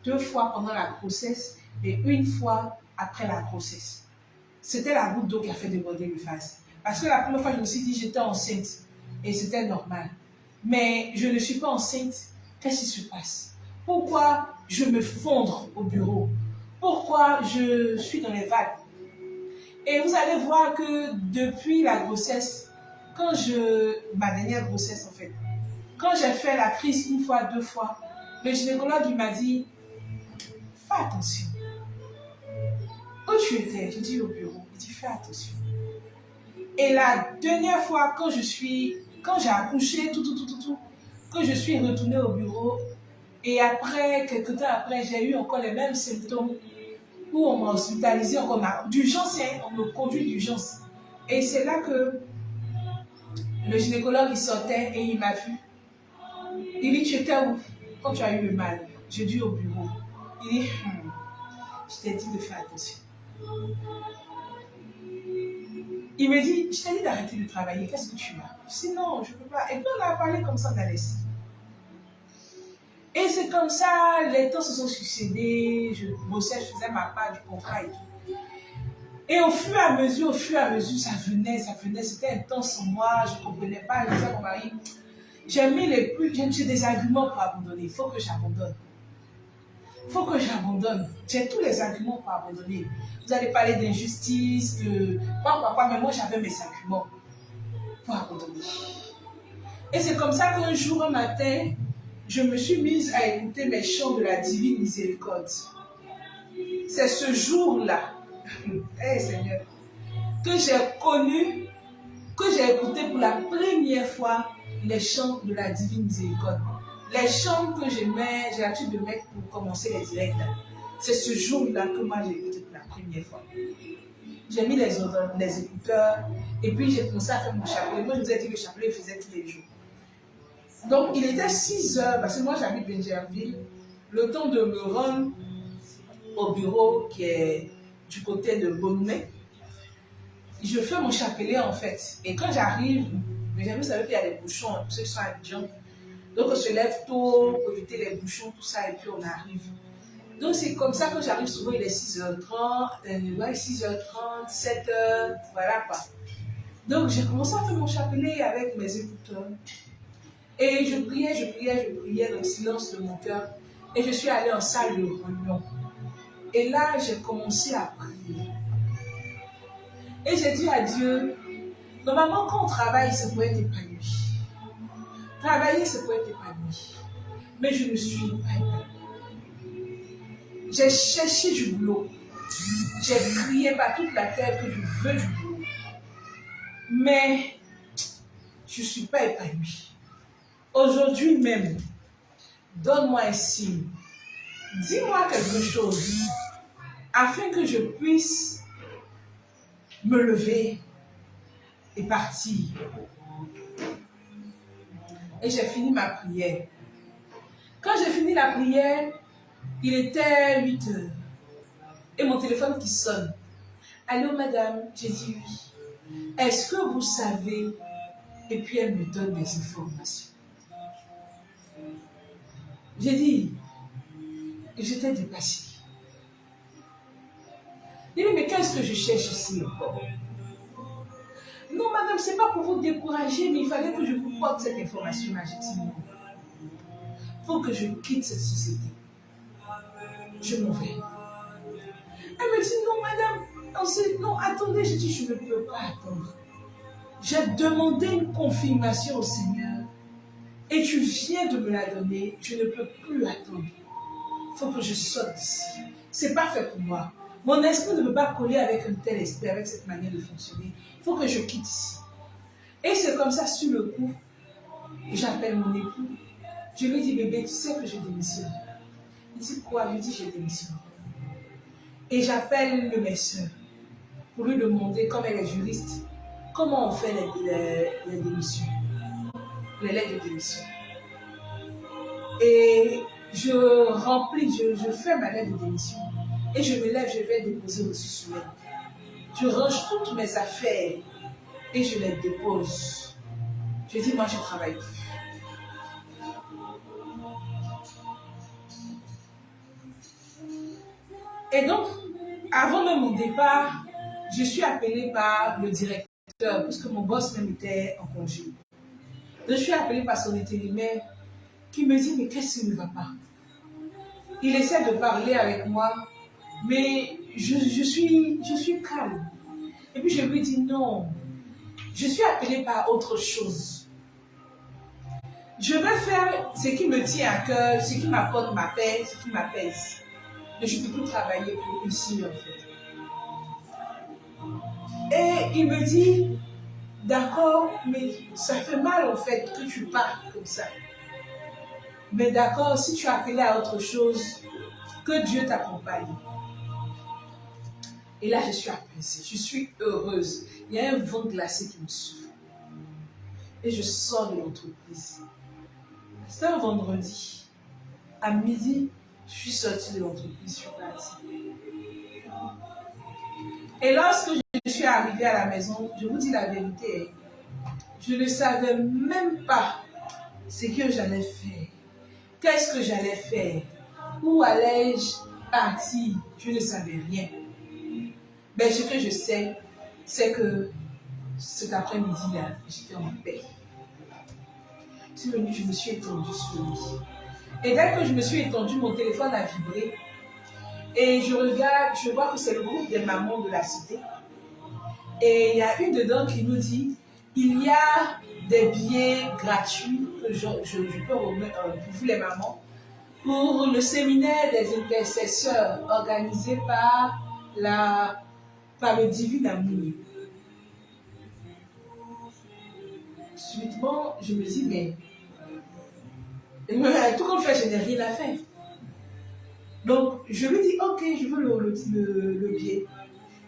Speaker 1: 2 fois pendant la grossesse et 1 fois après la grossesse. C'était la goutte d'eau qui a fait déborder le vase. Parce que la première fois, je me suis dit j'étais enceinte et c'était normal. Mais je ne suis pas enceinte. Qu'est-ce qui se passe? Pourquoi je me fondre au bureau? Pourquoi je suis dans les vagues? Et vous allez voir que depuis la grossesse, ma dernière grossesse en fait, quand j'ai fait la crise 1 fois, 2 fois, le gynécologue il m'a dit, fais attention. Où tu étais? Je dis au bureau. Il dit, fais attention. Et la dernière fois, quand j'ai accouché, que je suis retournée au bureau, et après, quelques temps après, j'ai eu encore les mêmes symptômes, où on m'a hospitalisé, d'urgence, on me conduit d'urgence. Et c'est là que le gynécologue, il sortait et il m'a vu. Il dit, tu étais où quand tu as eu le mal? Je dis au bureau. Il dit, je t'ai dit de faire attention. Il me dit, je t'ai dit d'arrêter de travailler, qu'est-ce que tu as? Je dis non, je ne peux pas. Et puis on a parlé comme ça dans les sites. Et c'est comme ça, les temps se sont succédés, je bossais, je faisais ma part du contrat et tout. Et au fur et à mesure, ça venait, c'était intense en moi, je ne comprenais pas, je disais à mon mari, j'ai des arguments pour abandonner, il faut que j'abandonne. J'ai tous les arguments pour abandonner. Vous allez parler d'injustice, mais moi j'avais mes arguments pour abandonner. Et c'est comme ça qu'un jour, un matin, je me suis mise à écouter mes chants de la divine miséricorde. C'est ce jour-là, Seigneur, que j'ai écouté pour la première fois les chants de la divine miséricorde. Les chants que j'ai l'habitude de mettre pour commencer les directs. C'est ce jour-là que moi j'ai écouté pour la première fois. J'ai mis les écouteurs et puis j'ai commencé à faire mon chapelet. Moi je vous ai dit que le chapelet je faisais tous les jours. Donc il était 6 heures, parce que moi j'habite Benjerville, le temps de me rendre au bureau qui est du côté de Bonnet. Je fais mon chapelet en fait. Et quand j'arrive, vous savez qu'il y a des bouchons, pour ceux qui sont à Abidjan. Donc on se lève tôt pour éviter les bouchons, tout ça, et puis on arrive. Donc c'est comme ça que j'arrive souvent, il est 6h30, 6h30, 7h, voilà quoi. Donc j'ai commencé à faire mon chapelet avec mes écouteurs. Et je priais dans le silence de mon cœur. Et je suis allée en salle de réunion. Et là, j'ai commencé à prier. Et j'ai dit à Dieu, normalement, quand on travaille, c'est pour être épanoui. Travailler, c'est pour être épanoui. Mais je ne suis pas épanouie. J'ai cherché du boulot. J'ai crié par toute la terre que je veux du boulot. Mais je ne suis pas épanouie. Aujourd'hui même, donne-moi un signe. Dis-moi quelque chose afin que je puisse me lever et partir. Et j'ai fini ma prière. Quand j'ai fini la prière, il était 8h. Et mon téléphone qui sonne. Allô madame, j'ai dit oui. Est-ce que vous savez? Et puis elle me donne des informations. J'ai dit, j'étais dépassée. Il dit, mais qu'est-ce que je cherche ici encore? Non, madame, ce n'est pas pour vous décourager, mais il fallait que je vous porte cette information-là. J'ai dit non. Il faut que je quitte cette société. Je m'en vais. Elle me dit, non, madame, non, attendez. J'ai dit, je ne peux pas attendre. J'ai demandé une confirmation au Seigneur et tu viens de me la donner. Je ne peux plus attendre. Il faut que je sorte d'ici. Ce n'est pas fait pour moi. Mon esprit ne peut pas coller avec un tel esprit, avec cette manière de fonctionner. Il faut que je quitte ici. Et c'est comme ça, sur le coup, j'appelle mon époux. Je lui dis, bébé, tu sais que je démissionne. Il dit, quoi? Je lui dis, je démissionne. Et j'appelle le médecin pour lui demander, comme elle est juriste, comment on fait les démissions, les lettres de démission. Et je fais ma lettre de démission. Et je me lève, je vais déposer au sous-soleil. Je range toutes mes affaires et je les dépose. Je dis, moi, je ne travaille plus. Et donc, avant même mon départ, je suis appelée par le directeur, puisque mon boss même était en congé. Donc, je suis appelée par son intérimaire qui me dit, mais qu'est-ce qui ne va pas? Il essaie de parler avec moi, mais je suis calme. Et puis je lui dis, non, je suis appelée par autre chose. Je veux faire ce qui me tient à cœur, ce qui m'apporte ma paix, ce qui m'apaise. Mais je ne peux plus travailler pour ici, en fait. Et il me dit, d'accord, mais ça fait mal, en fait, que tu parles comme ça. Mais d'accord, si tu es appelé à autre chose, que Dieu t'accompagne. Et là, je suis apaisée, je suis heureuse. Il y a un vent glacé qui me souffle. Et je sors de l'entreprise. C'était un vendredi. À midi, je suis sortie de l'entreprise, je suis partie. Et lorsque je suis arrivée à la maison, je vous dis la vérité, je ne savais même pas ce que j'allais faire. Qu'est-ce que j'allais faire? Où allais-je partir? Je ne savais rien. Mais ce que je sais, c'est que cet après-midi-là, j'étais en paix. Je suis venue, je me suis étendue sur le lit. Et dès que je me suis étendue, mon téléphone a vibré. Et je regarde, je vois que c'est le groupe des mamans de la cité. Et il y a une dedans qui nous dit, il y a des billets gratuits que je peux remettre pour vous les mamans, pour le séminaire des intercesseurs organisé par le divin amour. Subitement, je me dis, mais tout comme fait, je n'ai rien à faire. Donc, je lui dis, ok, je veux le billet.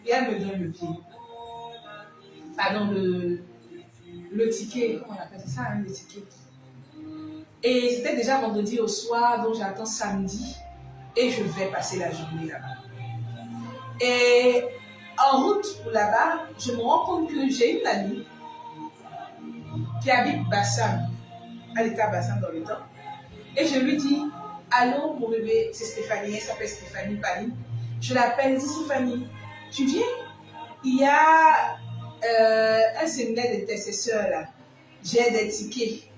Speaker 1: Et elle me donne le billet. Pardon, le ticket, comment on appelle ça, hein, le ticket. Et c'était déjà vendredi au soir, donc j'attends samedi. Et je vais passer la journée là-bas. Et en route pour là-bas, je me rends compte que j'ai une amie qui habite Bassam. Elle était à Bassam dans le temps. Et je lui dis, allô, mon bébé, c'est Stéphanie, elle s'appelle Stéphanie Paline. Je l'appelle, dis Stéphanie, tu viens? Il y a un séminaire d'intercesseurs là. J'ai des tickets.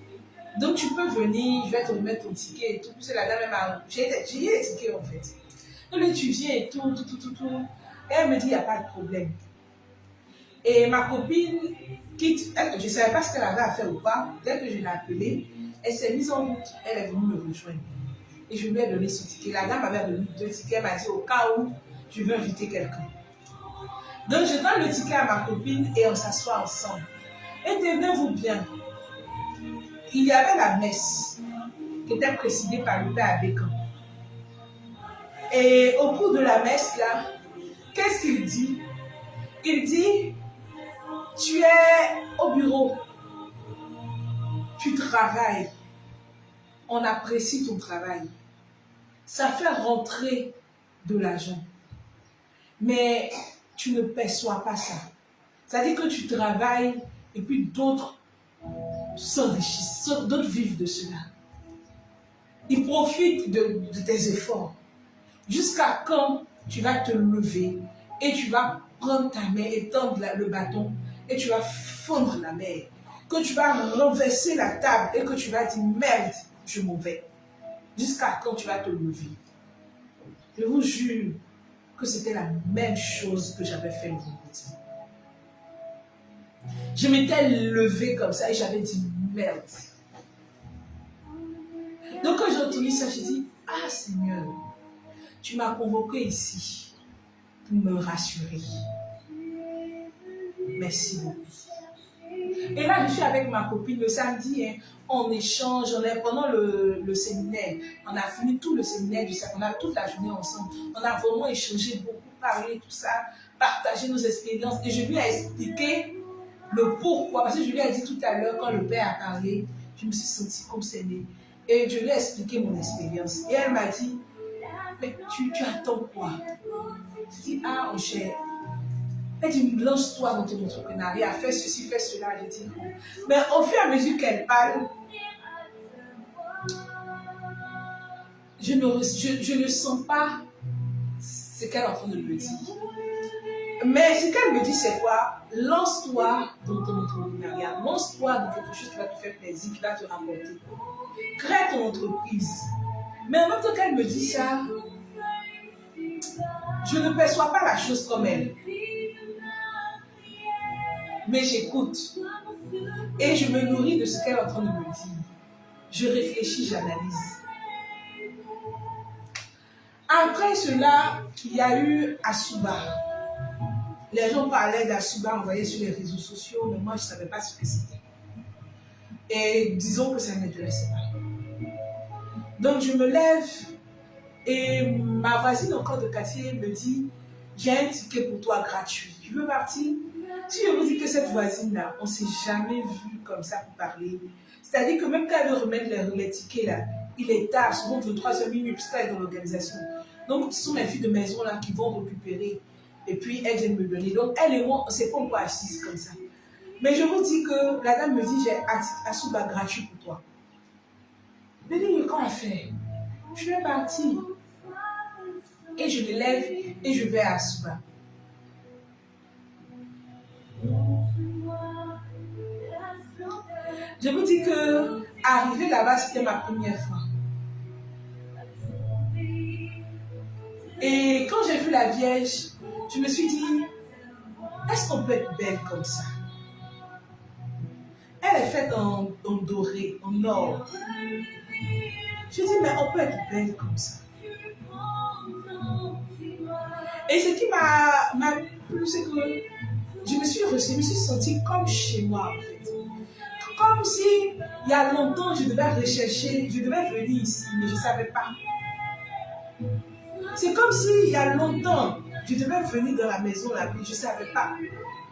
Speaker 1: Donc tu peux venir, je vais te remettre ton ticket et tout. Puis la dame, j'ai des tickets en fait. Donc tu viens et tout. Et elle me dit, il n'y a pas de problème. Et ma copine quitte, je ne savais pas ce qu'elle avait à faire ou pas. Dès que je l'ai appelée, elle s'est mise en route. Elle est venue me rejoindre. Et je lui ai donné ce ticket. La dame m'avait donné 2 tickets. Elle m'a dit, au cas où je veux inviter quelqu'un. Donc je donne le ticket à ma copine et on s'assoit ensemble. Et tenez-vous bien, il y avait la messe qui était présidée par le père Abékan. Et au cours de la messe là, qu'est-ce qu'il dit? Il dit, tu es au bureau, tu travailles, on apprécie ton travail, ça fait rentrer de l'argent, mais tu ne perçois pas ça. C'est-à-dire que tu travailles et puis d'autres s'enrichissent, d'autres vivent de cela. Ils profitent de tes efforts. Jusqu'à quand tu vas te lever et tu vas prendre ta main et tendre le bâton et tu vas fondre la mer. Que tu vas renverser la table et que tu vas dire merde, je m'en vais. Jusqu'à quand tu vas te lever. Je vous jure que c'était la même chose que j'avais fait le vendredi. Je m'étais levée comme ça et j'avais dit merde. Donc quand j'ai entendu ça, j'ai dit, ah Seigneur, tu m'as convoqué ici pour me rassurer. Merci beaucoup. Et là, je suis avec ma copine le samedi, hein, on échange, pendant le séminaire, on a fini tout le séminaire du sac, on a toute la journée ensemble, on a vraiment échangé beaucoup, parlé, tout ça, partagé nos expériences. Et je lui ai expliqué le pourquoi, parce que je lui ai dit tout à l'heure, quand le père a parlé, je me suis sentie comme concernée. Et je lui ai expliqué mon expérience. Et elle m'a dit, mais tu attends quoi? Je dis, ah, mon cher. Elle dit, lance-toi dans ton entrepreneuriat, fais ceci, fais cela. Je dis, non. Mais au fur et à mesure qu'elle parle, je ne sens pas ce qu'elle est en train de me dire. Mais ce qu'elle me dit, c'est quoi? Lance-toi dans ton entrepreneuriat. Lance-toi dans quelque chose qui va te faire plaisir, qui va te rapporter. Crée ton entreprise. Mais en même temps qu'elle me dit ça, je ne perçois pas la chose comme elle. Mais j'écoute. Et je me nourris de ce qu'elle est en train de me dire. Je réfléchis, j'analyse. Après cela, il y a eu Asuba. Les gens parlaient d'Asuba, on voyait sur les réseaux sociaux, mais moi je ne savais pas ce que c'était. Et disons que ça ne m'intéressait pas. Donc je me lève et ma voisine encore de quartier me dit, j'ai un ticket pour toi gratuit. Tu veux partir? Si je vous dis que cette voisine-là, on ne s'est jamais vu comme ça pour parler. C'est-à-dire que même quand elle veut remettre les tickets là, il est tard, souvent 23h minuit, puisqu'elle est dans l'organisation. Donc ce sont mes filles de maison là qui vont récupérer. Et puis elles viennent me donner. Donc elle et moi, on ne s'est pas encore assises comme ça. Mais je vous dis que la dame me dit, j'ai Asuba gratuit pour toi. Je dis, mais comment faire? Je vais partir. Et je me lève et je vais à Asuba. Je vous dis que arriver là-bas, c'était ma première fois. Et quand j'ai vu la Vierge, je me suis dit, est-ce qu'on peut être belle comme ça? Elle est faite en doré, en or. Je dis, mais on peut être belle comme ça. Et ce qui m'a plu, c'est que je me suis sentie comme chez moi, en fait. Comme si, il y a longtemps, je devais rechercher, je devais venir ici, mais je ne savais pas. C'est comme si, il y a longtemps, je devais venir dans la maison, là, mais je ne savais pas.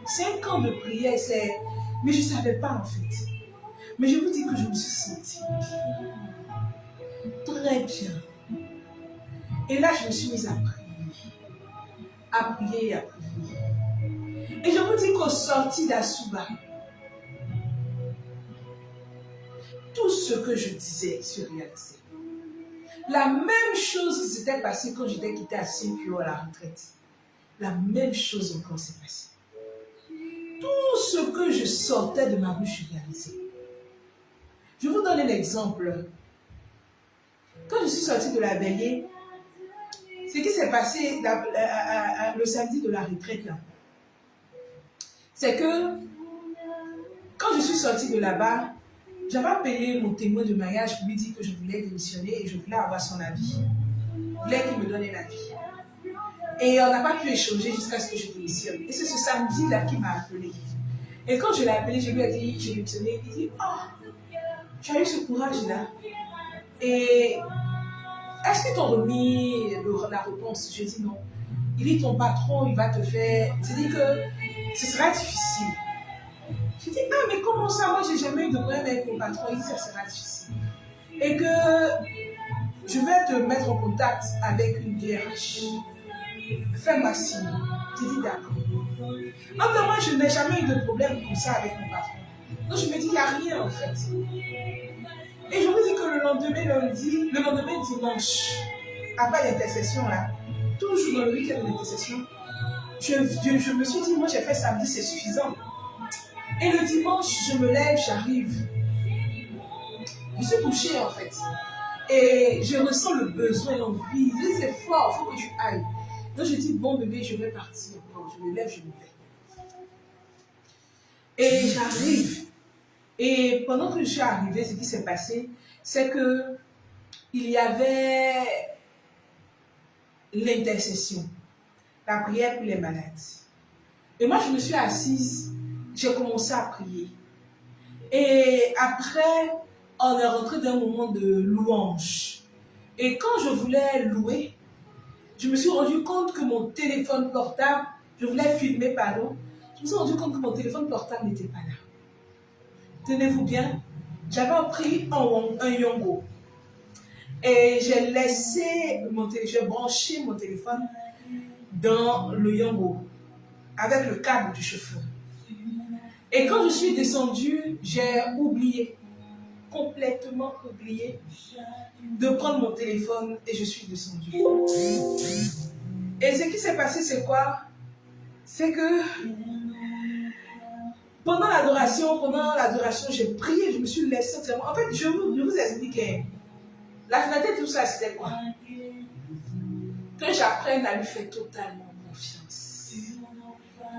Speaker 1: 5 ans de prière, mais je ne savais pas, en fait. Mais je vous dis que je me suis sentie très bien. Et là, je me suis mise à prier. Et je vous dis qu'au sorti d'Asuba, tout ce que je disais se réalisait. La même chose s'était passée quand j'étais quitté à Saint-Pio à la retraite. La même chose encore s'est passée. Tout ce que je sortais de ma bouche, je réalisais. Je vous donne un exemple. Quand je suis sortie de la veillée, ce qui s'est passé le samedi de la retraite, là, c'est que quand je suis sortie de là-bas, j'avais appelé mon témoin de mariage pour lui dire que je voulais démissionner et je voulais avoir son avis. Je voulais qu'il me donne un avis. Et on n'a pas pu échanger jusqu'à ce que je démissionne. Et c'est ce samedi-là qu'il m'a appelé. Et quand je l'ai appelé, je lui ai dit, j'ai démissionné. Il dit, oh, tu as eu ce courage-là. Et est-ce qu'ils t'ont remis la réponse? Je dis non. Il dit, ton patron, il va te faire... C'est-à-dire que ce sera difficile. Je dis, ah, mais comment ça? Moi, j'ai jamais eu de problème avec mon patron. Il dit, ça sera difficile. Et que je vais te mettre en contact avec une DRH. Fais-moi signe. J'ai dit, d'accord. En fait, moi, je n'ai jamais eu de problème comme ça avec mon patron. Donc, je me dis, il n'y a rien, en fait. Et je vous dis que le lendemain dimanche, après l'intercession, là, toujours dans le week-end de l'intercession, je me suis dit, moi, j'ai fait samedi, c'est suffisant. Et le dimanche, je me lève, j'arrive. Je suis couchée, en fait. Et je ressens le besoin, l'envie. Je dis, c'est fort, il faut que tu ailles. Donc, je dis, bon, bébé, je vais partir. Bon, je me lève, je me lève. Et j'arrive. Et pendant que je suis arrivée, ce qui s'est passé, c'est que il y avait l'intercession, la prière pour les malades. Et moi, je me suis assise, j'ai commencé à prier. Et après, on est rentré dans un moment de louange. Et quand je voulais louer, je me suis rendu compte que mon téléphone portable, je voulais filmer, pardon, je me suis rendu compte que mon téléphone portable n'était pas là. Tenez-vous bien, j'avais pris un Yongo et j'ai branché mon téléphone dans le Yongo avec le câble du chauffeur. Et quand je suis descendue, j'ai oublié, complètement oublié, de prendre mon téléphone et je suis descendue. Et ce qui s'est passé, c'est quoi? C'est que pendant l'adoration, j'ai prié, je me suis laissée entièrement. En fait, je vous expliquais. La finalité de tout ça, c'était quoi? Que j'apprenne à lui faire totalement confiance.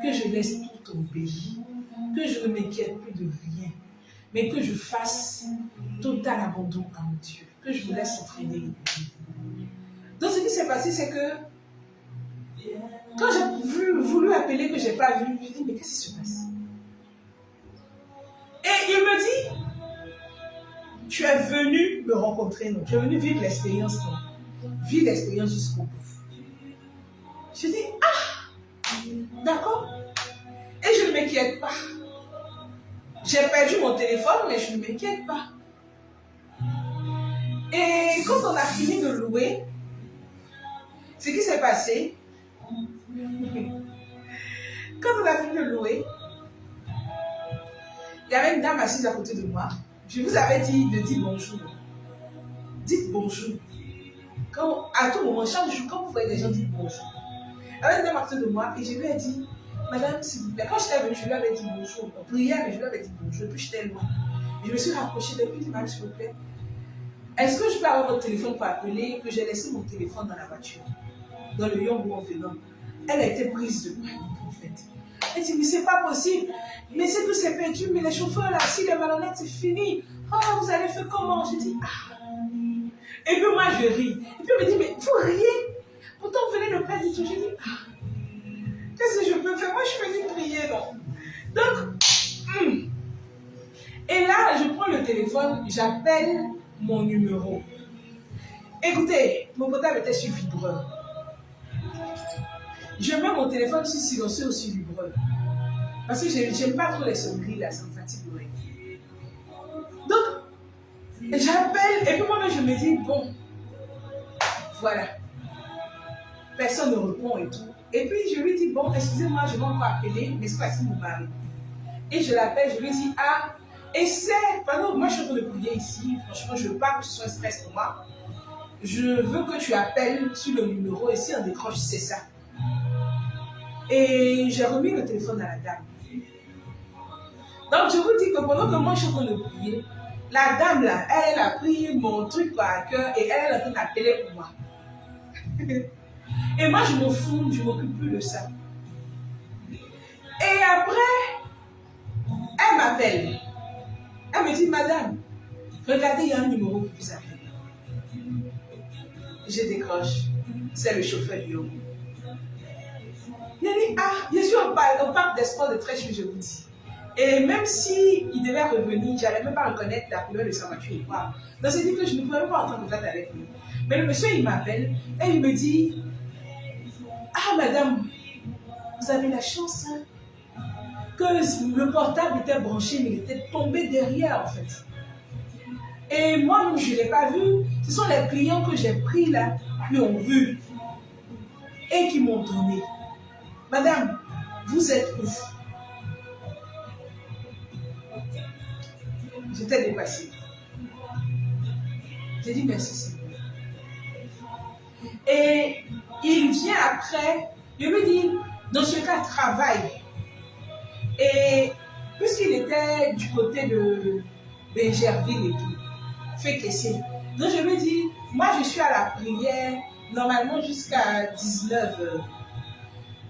Speaker 1: Que je laisse tout tomber. Que je ne m'inquiète plus de rien. Mais que je fasse total abandon à mon Dieu. Que je me laisse entraîner. Donc, ce qui s'est passé, c'est que quand j'ai voulu appeler que je n'ai pas vu, je me dis, mais qu'est-ce qui se passe? Et il me dit, tu es venu me rencontrer, non? Tu es venu vivre l'expérience, non? Vivre l'expérience jusqu'au bout. Je dis, ah, d'accord. Et je ne m'inquiète pas. J'ai perdu mon téléphone, mais je ne m'inquiète pas. Et quand on a fini de louer, ce qui s'est passé, quand on a fini de louer, il y avait une dame assise à côté de moi. Je vous avais dit de dire bonjour. Dites bonjour. À tout moment, chaque jour, quand vous voyez des gens, dites bonjour. Il y avait une dame à côté de moi et je lui ai dit, madame, s'il vous plaît. Quand j'étais venue, je lui avais dit bonjour. On priait, mais je lui avais dit bonjour. Puis j'étais loin. Je me suis rapprochée depuis, je dit, madame, s'il vous plaît. Est-ce que je peux avoir votre téléphone pour appeler? Que j'ai laissé mon téléphone dans la voiture, dans le Yongo en venant. Elle a été prise de panique, en fait. Elle dit, mais c'est pas possible. Mais c'est que c'est perdu, mais les chauffeurs là, si les malhonnêtes, c'est fini. Oh, vous allez faire comment? Je dis, ah. Et puis moi, je ris. Et puis elle me dit, mais vous riez. Pourtant, vous venez de perdre tout. Je dis, ah. Qu'est-ce que je peux faire? Moi, je suis venue prier, non? Donc, et là, je prends le téléphone, j'appelle mon numéro. Écoutez, mon portable était sur vibreur. Je mets mon téléphone sur silencieux ou sur vibreur. Parce que je n'aime pas trop les sonneries, là, ça me fatigue. Ouais. Donc, j'appelle, et puis moi-même, je me dis, bon, voilà. Personne ne répond et tout. Et puis, je lui dis, bon, excusez-moi, je vais encore appeler, mais c'est pas si mon mari. Et je l'appelle, je lui dis, ah, et c'est, pardon, moi je suis en train de prier ici, franchement, je ne veux pas que ce soit un stress pour moi. je veux que tu appelles sur le numéro et si on décroche, c'est ça. Et j'ai remis le téléphone à la dame. Donc, je vous dis que pendant que moi, je suis en train de prier, la dame, là, elle a pris mon truc à cœur et elle est en train d'appeler pour moi. Et moi, je m'en fous, je ne m'occupe plus de ça. Et après, elle m'appelle. Elle me dit, madame, regardez, il y a un numéro qui vous appelle. Je décroche. C'est le chauffeur du Yogo. Il a dit, ah, je suis au parc des sports de Trèche, je vous dis. Et même s'il devait revenir, je n'allais même pas reconnaître la couleur de sa voiture et quoi. Donc, c'est dit que je ne pouvais pas entrer en contact avec lui. Mais le monsieur, il m'appelle et il me dit, ah, madame, vous avez la chance hein, que le portable était branché, mais il était tombé derrière, en fait. Et moi, je ne l'ai pas vu. Ce sont les clients que j'ai pris là, qui ont vu et qui m'ont donné. Madame, vous êtes où? J'étais dépassée. J'ai dit merci, Seigneur. Et il vient après, je lui dis, dans ce cas, travaille. Et puisqu'il était du côté de Bergerville et tout, fait qu'essayer. Donc je lui dis, moi je suis à la prière normalement jusqu'à 19h.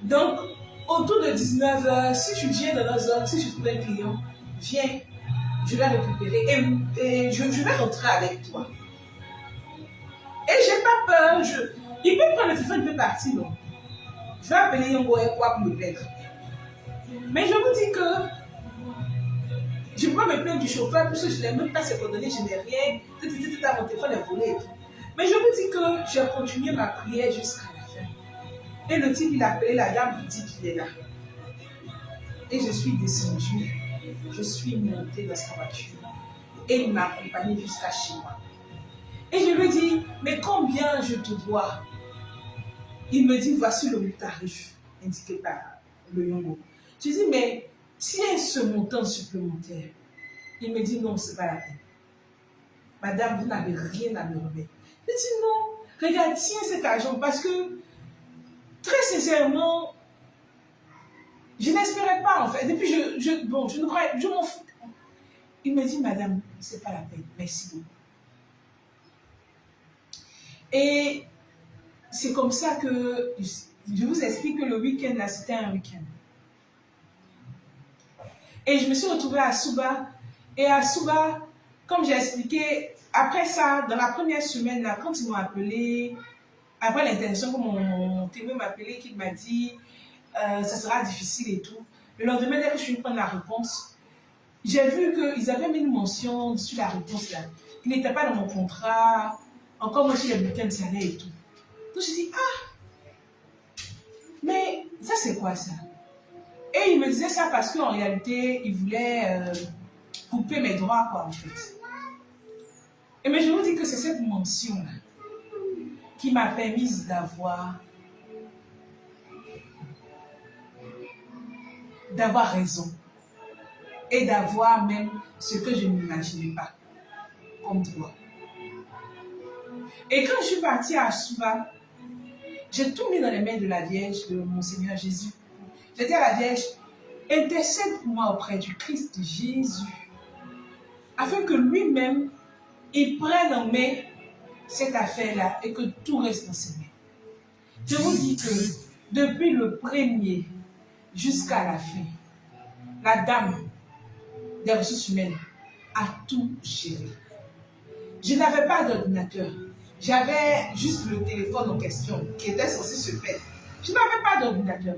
Speaker 1: Donc autour de 19h, si tu viens dans la zone, si je trouve un client, viens, je vais récupérer et je vais rentrer avec toi. Et j'ai pas peur, il peut prendre le téléphone, il peut partir, non. Je vais appeler Yongo et quoi pour me plaindre. Mais je vous dis que je ne peux pas me plaindre du chauffeur parce que je n'ai même pas ses coordonnées, je n'ai rien. Mon téléphone est volé et tout. Mais je vous dis que j'ai continué ma prière jusqu'à la fin. Et le type, il a appelé la dame, il dit qu'il est là. Et je suis descendue. Je suis montée dans sa voiture. Et il m'a accompagnée jusqu'à chez moi. Et je lui dis, mais combien je te dois? Il me dit, voici le tarif indiqué par le Yongo. Je dis, mais tiens ce montant supplémentaire. Il me dit, non, ce n'est pas la peine. Madame, vous n'avez rien à me remettre. Je dis, non, regarde, tiens cet argent parce que, très sincèrement, je n'espérais pas en fait. Et puis, je ne croyais, je m'en fous. Il me dit, madame, ce n'est pas la peine. Merci beaucoup. Et c'est comme ça que je vous explique que le week-end, là, c'était un week-end. Et je me suis retrouvée à Suba. Et à Suba, comme j'ai expliqué, après ça, dans la première semaine, là, quand ils m'ont appelé, après l'intervention, que mon témoin m'a appelé, qu'il m'a dit, ça sera difficile et tout. Le lendemain, dès que je suis venue prendre la réponse, j'ai vu qu'ils avaient mis une mention sur la réponse là, qui n'était pas dans mon contrat, encore moi, si les week-ends salaient et tout. Donc, je dis, ah, mais ça, c'est quoi ça? Et il me disait ça parce qu'en réalité, il voulait couper mes droits, quoi, en fait. Et mais je vous dis que c'est cette mention-là qui m'a permis d'avoir raison et d'avoir même ce que je n'imaginais pas comme droit. Et quand je suis partie à Suba, j'ai tout mis dans les mains de la Vierge, de mon Seigneur Jésus. J'ai dit à la Vierge, intercède pour moi auprès du Christ Jésus, afin que lui-même, il prenne en main cette affaire-là et que tout reste dans ses mains. Je vous dis que depuis le premier jusqu'à la fin, la dame des ressources humaines a tout géré. Je n'avais pas d'ordinateur. J'avais juste le téléphone en question qui était censé se faire. Je n'avais pas d'ordinateur.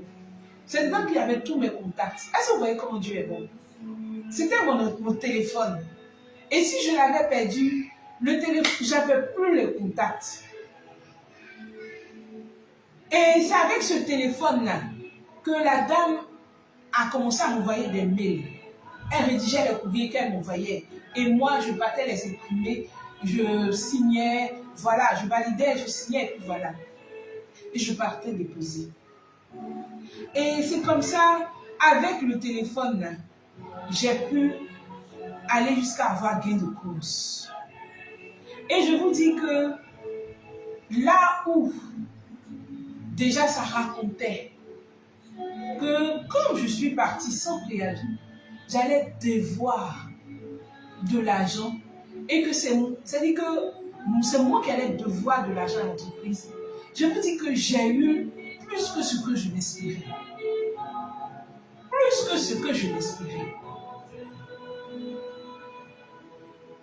Speaker 1: C'est dedans qu'il y avait tous mes contacts. Est-ce que vous voyez comment Dieu est bon? C'était mon téléphone. Et si je l'avais perdu, le téléphone, j'avais plus les contacts. Et c'est avec ce téléphone-là que la dame a commencé à m'envoyer des mails. Elle rédigeait les courriers qu'elle m'envoyait. Et moi, je partais les imprimer, je signais, voilà, je validais, je signais, et puis voilà. Et je partais déposer. Et c'est comme ça, avec le téléphone, là, j'ai pu aller jusqu'à avoir gain de cause. Et je vous dis que là où déjà ça racontait que comme je suis partie sans préavis, j'allais devoir de l'argent et que c'est-à-dire que c'est moi qui allais devoir de l'argent à l'entreprise. Je peux dire que j'ai eu plus que ce que je l'espérais. Plus que ce que je l'espérais.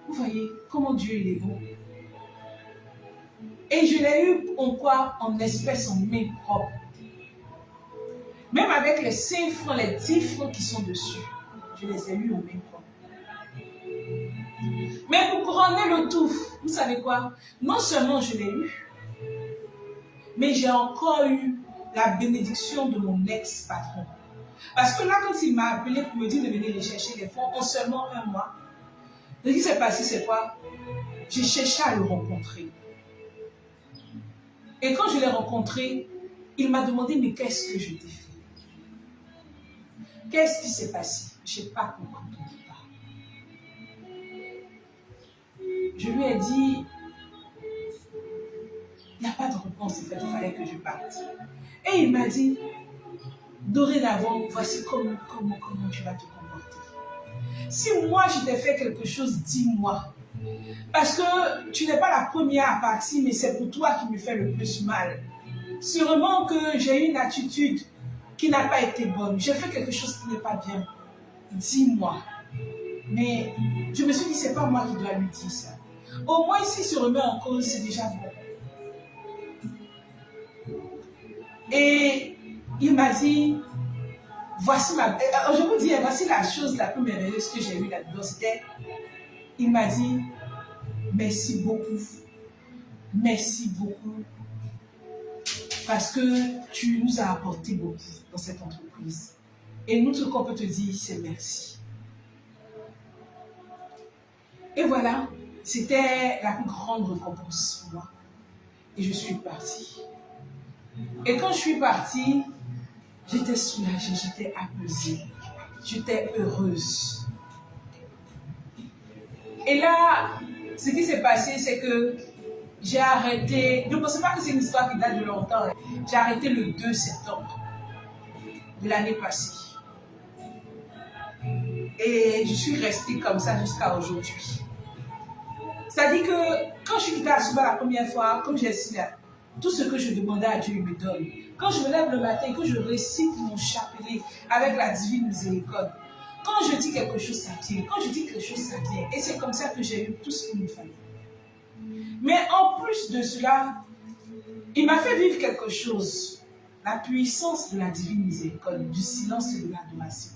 Speaker 1: Vous voyez comment Dieu il est bon. Et je l'ai eu en quoi? En espèces, en main propre. Même avec les 5 francs, les 10 francs qui sont dessus, je les ai eus en main propre. Mais pour couronner le tout, vous savez quoi? Non seulement je l'ai eu, mais j'ai encore eu la bénédiction de mon ex-patron. Parce que là, quand il m'a appelé pour me dire de venir les chercher les fonds en seulement un mois, ce qui s'est passé, c'est quoi? J'ai cherché à le rencontrer. Et quand je l'ai rencontré, il m'a demandé, mais qu'est-ce que je t'ai fait? Qu'est-ce qui s'est passé? Je n'ai pas compris ton départ. Je lui ai dit, il n'y a pas de réponse, en fait, il fallait que je parte. Et il m'a dit, dorénavant, voici comment tu vas te comporter. Si moi je t'ai fait quelque chose, dis-moi. Parce que tu n'es pas la première à partir, mais c'est pour toi qui me fait le plus mal. Sûrement que j'ai une attitude qui n'a pas été bonne. J'ai fait quelque chose qui n'est pas bien. Dis-moi. Mais je me suis dit, c'est pas moi qui dois lui dire ça. Au moins, s'il se remet en cause, c'est déjà bon. Et il m'a dit, voici je vous dis, voici la chose la plus merveilleuse que j'ai eue là-dedans. C'était, il m'a dit, merci beaucoup. Merci beaucoup. Parce que tu nous as apporté beaucoup dans cette entreprise. Et nous, tout ce qu'on peut te dire, c'est merci. Et voilà, c'était la plus grande récompense pour moi. Et je suis partie. Et quand je suis partie, j'étais soulagée, j'étais apaisée, j'étais heureuse. Et là, ce qui s'est passé, c'est que j'ai arrêté, ne pensez pas que c'est une histoire qui date de longtemps. J'ai arrêté le 2 septembre de l'année passée. Et je suis restée comme ça jusqu'à aujourd'hui. C'est-à-dire que quand je suis quittée à Souba la première fois, comme j'ai dit là, tout ce que je demandais à Dieu, il me donne. Quand je me lève le matin, que je récite mon chapelet avec la divine miséricorde, quand je dis quelque chose, ça vient. Quand je dis quelque chose, ça vient. Et c'est comme ça que j'ai eu tout ce qu'il me fallait. Mais en plus de cela, il m'a fait vivre quelque chose. La puissance de la divine miséricorde, du silence et de l'adoration.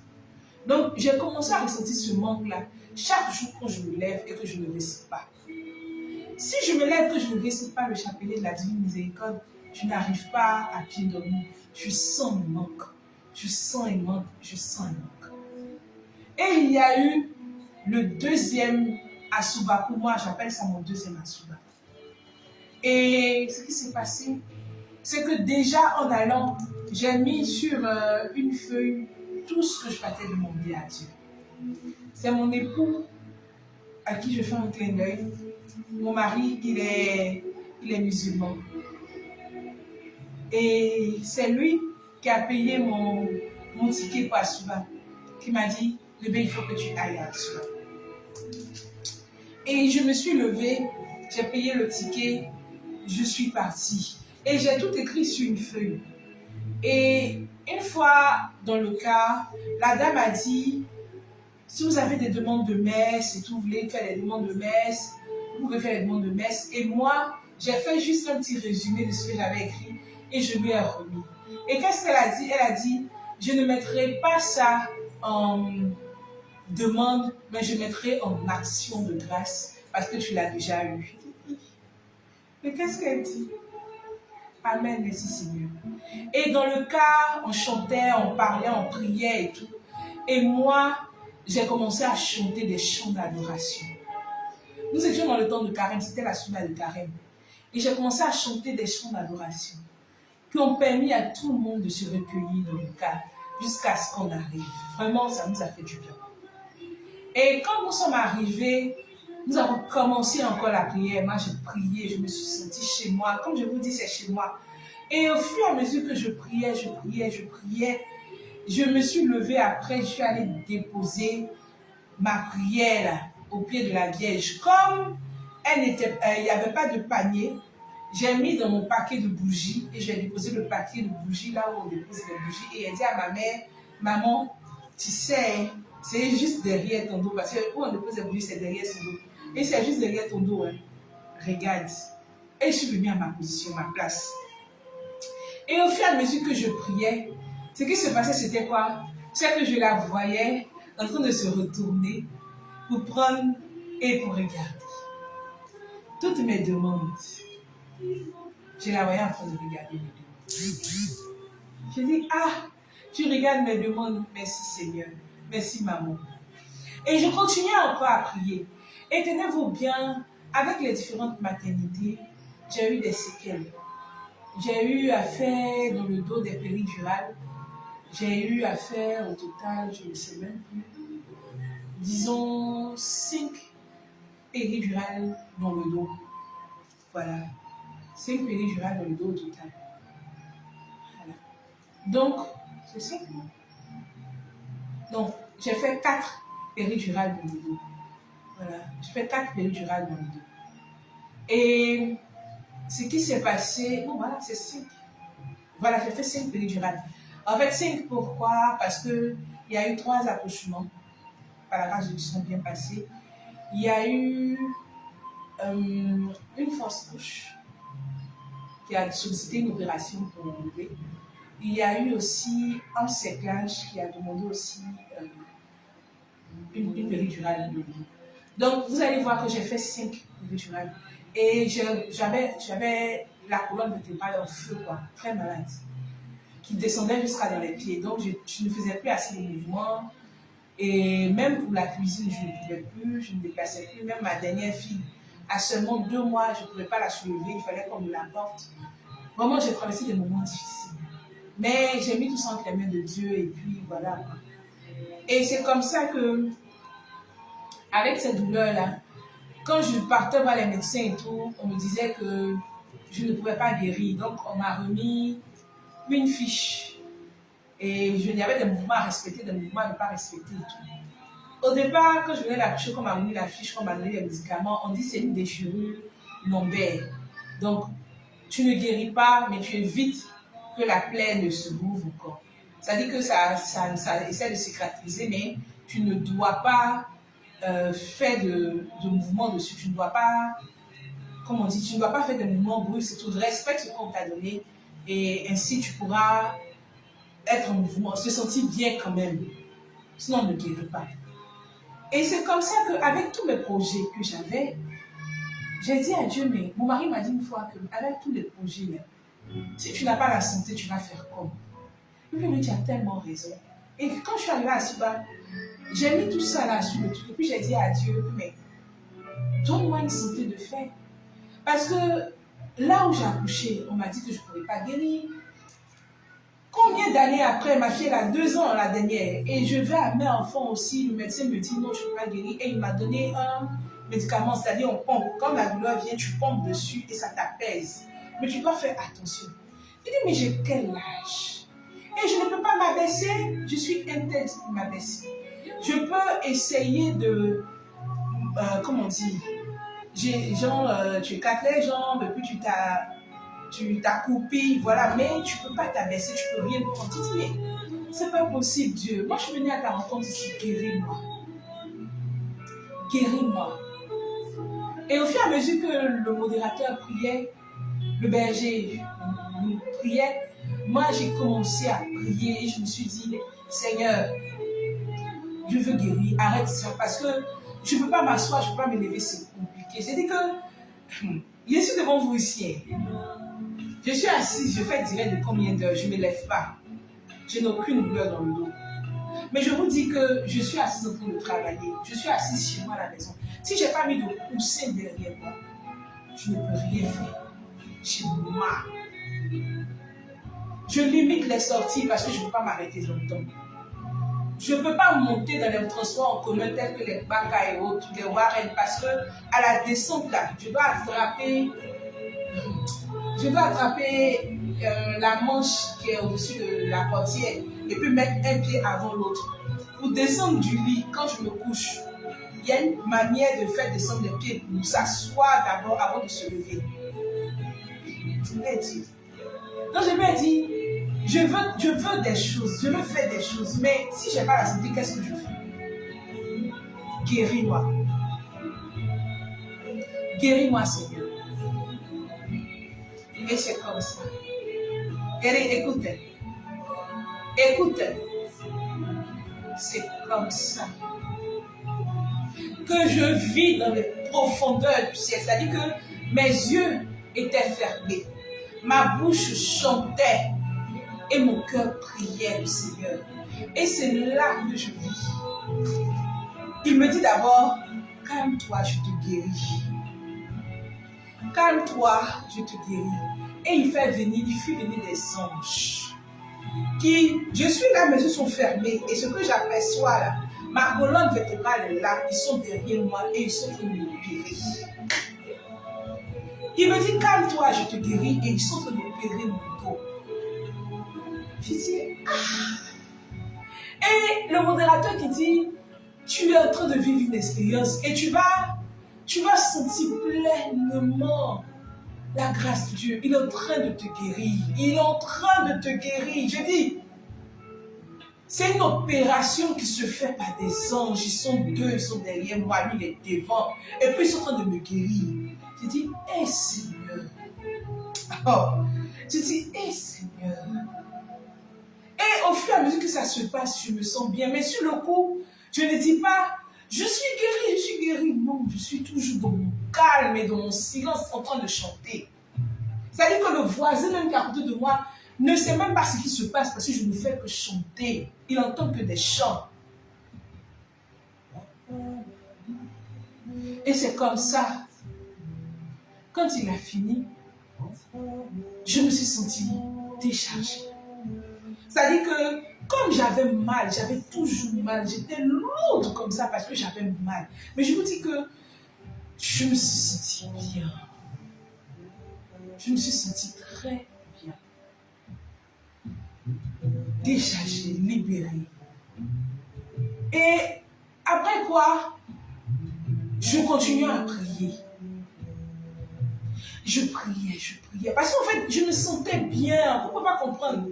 Speaker 1: Donc, j'ai commencé à ressentir ce manque-là chaque jour quand je me lève et que je ne récite pas. Si je me lève et que je ne récite pas le chapelet de la divine miséricorde, je n'arrive pas à pied dormir. Je sens un manque. Je sens un manque. Je sens un manque. Et il y a eu le deuxième Asuba. Pour moi, j'appelle ça mon deuxième Asuba. Et ce qui s'est passé, c'est que déjà en allant, j'ai mis sur une feuille tout ce que je partais demander à Dieu. C'est mon époux à qui je fais un clin d'œil. Mon mari, il est musulman. Et c'est lui qui a payé mon ticket pour Asuba, qui m'a dit, bébé, il faut que tu ailles à Asuba. Et je me suis levée, j'ai payé le ticket, je suis partie. Et j'ai tout écrit sur une feuille. Et une fois dans le cas, la dame a dit, si vous avez des demandes de messe et tout, vous voulez faire des demandes de messe, vous pouvez faire des demandes de messe. Et moi, j'ai fait juste un petit résumé de ce que j'avais écrit et je lui ai remis. Et qu'est-ce qu'elle a dit? Elle a dit, je ne mettrai pas ça en demande, mais je mettrai en action de grâce parce que tu l'as déjà eu. Mais qu'est-ce qu'elle dit? Amen, merci Seigneur. Et dans le cas, on chantait, on parlait, on priait et tout. Et moi, j'ai commencé à chanter des chants d'adoration. Nous étions dans le temps de carême, c'était la semaine de carême. Et j'ai commencé à chanter des chants d'adoration qui ont permis à tout le monde de se recueillir dans le cas jusqu'à ce qu'on arrive. Vraiment, ça nous a fait du bien. Et quand nous sommes arrivés, Nous avons commencé encore la prière. Moi, j'ai prié, je me suis sentie chez moi. Comme je vous dis, c'est chez moi. Et au fur et à mesure que je priais, je me suis levée après, je suis allée déposer ma prière au pied de la Vierge. Comme il n'y avait pas de panier, j'ai mis dans mon paquet de bougies et j'ai déposé le paquet de bougies là où on dépose les bougies. Et j'ai dit à ma mère, maman, tu sais, c'est juste derrière ton dos, parce que où on dépose les bougies, c'est derrière son dos. Et c'est juste derrière ton dos, hein. Regarde. Et je suis venue à ma position, ma place. Et au fur et à mesure que je priais, ce qui se passait, c'était quoi? C'est que je la voyais en train de se retourner pour prendre et pour regarder. Toutes mes demandes, je la voyais en train de regarder mes demandes. Je dis, ah, tu regardes mes demandes, merci Seigneur, merci maman. Et je continuais encore à prier. Et tenez-vous bien, avec les différentes maternités, j'ai eu des séquelles. J'ai eu à faire dans le dos des péridurales. J'ai eu à faire au total, je ne sais même plus, disons 5 péridurales dans le dos. Voilà. 5 péridurales dans le dos au total. Voilà. Donc, c'est ça. Donc, j'ai fait 4 péridurales dans le dos. Voilà. J'ai fait 4 péridurales dans le dos. Et ce qui s'est passé, bon voilà, c'est 5. Voilà, j'ai fait 5 péridurales. En fait, 5 pourquoi? Parce qu'il y a eu 3 accouchements. Par la grâce de Dieu, sont bien passés. Il y a eu une fausse couche qui a sollicité une opération pour l'enlever. Il y a eu aussi un séclage qui a demandé aussi une péridurale. Donc, vous allez voir que j'ai fait 5 péridurales. Et j'avais la colonne vertébrale en feu, quoi, très malade, qui descendait jusqu'à dans les pieds. Donc, je ne faisais plus assez de mouvements. Et même pour la cuisine, je ne pouvais plus, je ne déplaçais plus. Même ma dernière fille, à seulement 2 mois, je ne pouvais pas la soulever, il fallait qu'on me la porte. Vraiment, j'ai traversé des moments difficiles. Mais j'ai mis tout ça entre les mains de Dieu et puis voilà. Et c'est comme ça que, avec cette douleur-là, quand je partais voir les médecins et tout, on me disait que je ne pouvais pas guérir. Donc, on m'a remis une fiche. Et il y avait des mouvements à respecter, des mouvements à ne pas respecter et tout. Au départ, quand je venais d'accoucher, qu'on m'a remis la fiche, qu'on m'a donné les médicaments, on dit que c'est une déchirure lombaire. Donc, tu ne guéris pas, mais tu évites que la plaie ne se rouvre encore. Ça dit que ça essaie de cicatriser, mais tu ne dois pas faire de mouvements dessus. Tu ne dois pas, comme on dit, tu ne dois pas faire de mouvements brusques. Tu respectes ce qu'on t'a donné et ainsi tu pourras être en mouvement, se sentir bien quand même. Sinon, on ne guérit pas. Et c'est comme ça qu'avec tous mes projets que j'avais, j'ai dit à Dieu, mais mon mari m'a dit une fois qu'avec tous les projets, là, si tu n'as pas la santé, tu vas faire comme. Et puis, mais tu as tellement raison. Et quand je suis arrivée à Suba, j'ai mis tout ça là sur le truc. Et puis, j'ai dit à Dieu, mais donne-moi une santé de fer. Parce que là où j'ai accouché, on m'a dit que je ne pourrais pas guérir. Combien d'années après, ma fille elle a 2 ans la dernière, et je vais à mes enfants aussi, le médecin me dit non, je ne peux pas guérir, et il m'a donné un médicament, c'est-à-dire on pompe. Quand la douleur vient, tu pompes dessus et ça t'apaise. Mais tu dois faire attention. Il dit, mais j'ai quel âge? Et je ne peux pas m'abaisser, je suis interdite de m'abaisser. Je peux essayer de, comment on dit, genre, tu écartes les jambes, et puis tu t'accroupis, voilà, mais tu ne peux pas t'abaisser, tu ne peux rien prendre. Tu dis, mais c'est pas possible, Dieu. Moi, je suis venue à ta rencontre ici, guéris-moi. Guéris-moi. Et au fur et à mesure que le modérateur priait, le berger priait, moi, j'ai commencé à prier et je me suis dit, Seigneur, je veux guérir, arrête ça, parce que je ne peux pas m'asseoir, je ne peux pas me lever, c'est compliqué. J'ai dit que, je suis devant vous ici. Je suis assise, je fais direct de combien d'heures, je ne me lève pas. Je n'ai aucune douleur dans le dos. Mais je vous dis que je suis assise en train de travailler. Je suis assise chez moi à la maison. Si je n'ai pas mis de coussin derrière moi, je ne peux rien faire. Chez moi. Je limite les sorties parce que je ne peux pas m'arrêter longtemps. Je ne peux pas monter dans les transports en commun tels que les Baka et autres, les Warren, parce que à la descente là, je dois attraper la manche qui est au-dessus de la portière et puis mettre un pied avant l'autre. Pour descendre du lit, quand je me couche, il y a une manière de faire descendre les pieds pour s'asseoir d'abord avant de se lever. Donc je lui ai dit, je veux des choses, je veux faire des choses, mais si je n'ai pas la santé, qu'est-ce que je fais? Guéris-moi. Guéris-moi, Seigneur. Et c'est comme ça. Écoutez. C'est comme ça que je vis dans les profondeurs du ciel. C'est-à-dire que mes yeux étaient fermés, ma bouche chantait et mon cœur priait le Seigneur. Et c'est là que je vis. Il me dit d'abord, calme-toi, je te guéris. Calme-toi, je te guéris. Et il fait venir des anges. Je suis là, mes yeux sont fermés. Et ce que j'aperçois là, ma colonne vertébrale est là, ils sont derrière moi et ils sont en train de me guérir. Il me dit, calme-toi, je te guéris. Et ils sont en train de me guérir mon dos. Je dis, ah. Et le modérateur qui dit, tu es en train de vivre une expérience et tu vas sentir pleinement la grâce de Dieu. Il est en train de te guérir. Il est en train de te guérir. Je dis, c'est une opération qui se fait par des anges. Ils sont deux, ils sont derrière moi, lui il est devant. Et puis ils sont en train de me guérir. Je dis, hé Seigneur. Oh, je dis, hé Seigneur. Et au fur et à mesure que ça se passe, je me sens bien. Mais sur le coup, je ne dis pas, je suis guéri. Non, je suis toujours dans mon calme et dans mon silence en train de chanter. C'est-à-dire que le voisin même qui est à côté de moi ne sait même pas ce qui se passe parce que je ne fais que chanter. Il n'entend que des chants. Et c'est comme ça. Quand il a fini, je me suis sentie déchargée. C'est-à-dire que comme j'avais mal, j'avais toujours mal, j'étais lourde comme ça parce que j'avais mal. Mais je vous dis que je me suis sentie bien. Je me suis sentie très bien. Déchargée, libérée. Et après quoi, je continuais à prier. Je priais. Parce qu'en fait, je me sentais bien. Vous ne pouvez pas comprendre.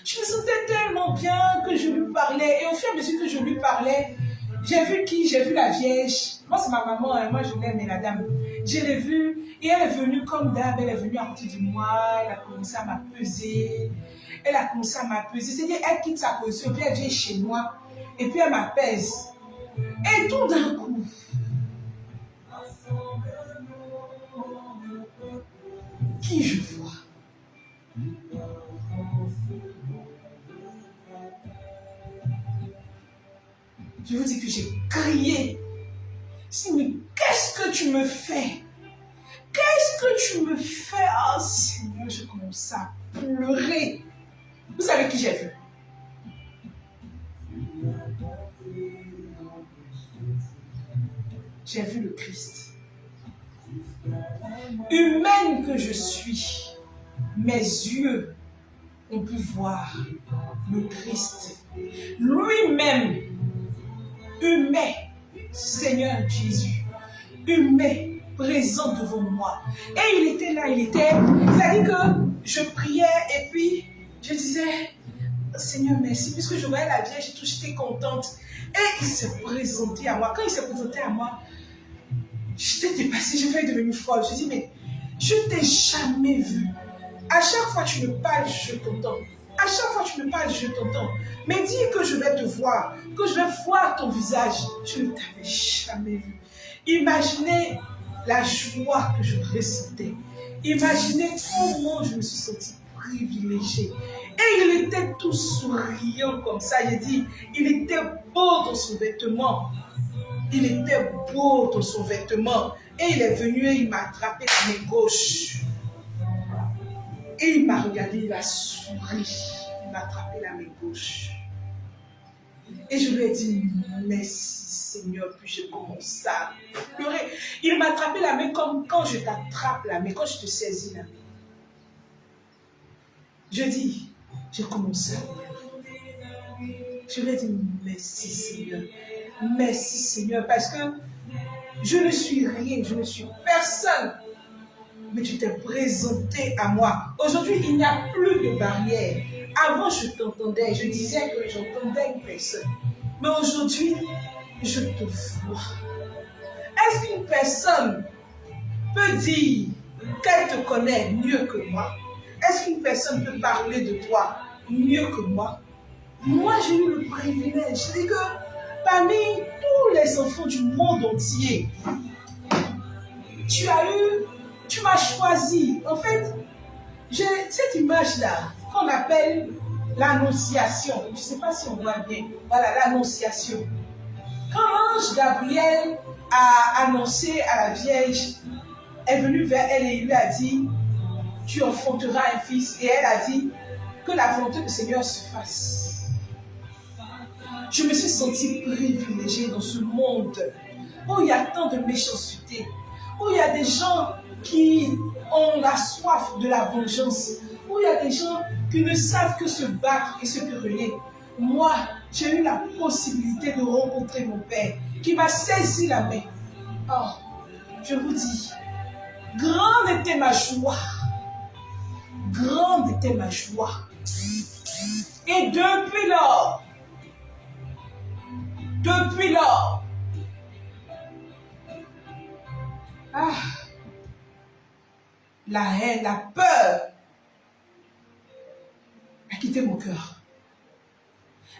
Speaker 1: Je me sentais tellement bien que je lui parlais. Et au fur et à mesure que je lui parlais, j'ai vu qui? J'ai vu la Vierge. Moi, c'est ma maman. Hein. Moi, je l'aime, mais la dame. Je l'ai vue. Et elle est venue comme d'hab. Elle est venue à côté de moi. Elle a commencé à m'apaiser. C'est-à-dire, elle quitte sa position. Puis elle vient chez moi. Et puis, elle m'apaise. Et tout d'un coup, qui je vois? Je vous dis que j'ai crié. Je dis, mais qu'est-ce que tu me fais? Qu'est-ce que tu me fais? Oh Seigneur, je commence à pleurer. Vous savez qui j'ai vu? J'ai vu le Christ. Humaine que je suis, mes yeux ont pu voir le Christ. Lui-même, humain, Seigneur Jésus, humain, présent devant moi. Et il était là, c'est-à-dire que je priais et puis je disais, Seigneur, merci, puisque je voyais la Vierge, j'étais contente. Et il s'est présenté à moi. Quand il s'est présenté à moi, j'étais dépassée, je vais devenir folle. Je dis, mais je ne t'ai jamais vu. À chaque fois que tu me parles, je t'entends. À chaque fois que tu me parles, je t'entends. Mais dis que je vais te voir, que je vais voir ton visage. Je ne t'avais jamais vu. Imaginez la joie que je ressentais. Imaginez comment je me suis sentie privilégiée. Et il était tout souriant comme ça. J'ai dit, il était beau dans son vêtement. Il était beau dans son vêtement. Et il est venu et il m'a attrapé la main gauche. Et il m'a regardé, il a souri. Il m'a attrapé la main gauche. Et je lui ai dit, merci Seigneur, puis je commence à pleurer. Il m'a attrapé la main comme quand je t'attrape la main, quand je te saisis la main. Je dis, j'ai commencé à pleurer. Je lui ai dit, merci Seigneur. Merci Seigneur, parce que je ne suis rien, je ne suis personne. Mais tu t'es présenté à moi. Aujourd'hui, il n'y a plus de barrière. Avant, je t'entendais, je disais que j'entendais une personne. Mais aujourd'hui, je te vois. Est-ce qu'une personne peut dire qu'elle te connaît mieux que moi? Est-ce qu'une personne peut parler de toi mieux que moi? Moi, j'ai eu le privilège. C'est que parmi tous les enfants du monde entier, tu m'as choisi. En fait, j'ai cette image-là qu'on appelle l'annonciation. Je ne sais pas si on voit bien. Voilà, l'annonciation. Quand l'ange Gabriel a annoncé à la Vierge, est venu vers elle et il lui a dit, tu enfanteras un fils. Et elle a dit, que la volonté du Seigneur se fasse. Je me suis sentie privilégiée dans ce monde où il y a tant de méchanceté, où il y a des gens qui ont la soif de la vengeance, où il y a des gens qui ne savent que se battre et se quereller. Moi, j'ai eu la possibilité de rencontrer mon Père qui m'a saisi la main. Oh, je vous dis, grande était ma joie. Grande était ma joie. Et depuis lors, la haine, la peur a quitté mon cœur.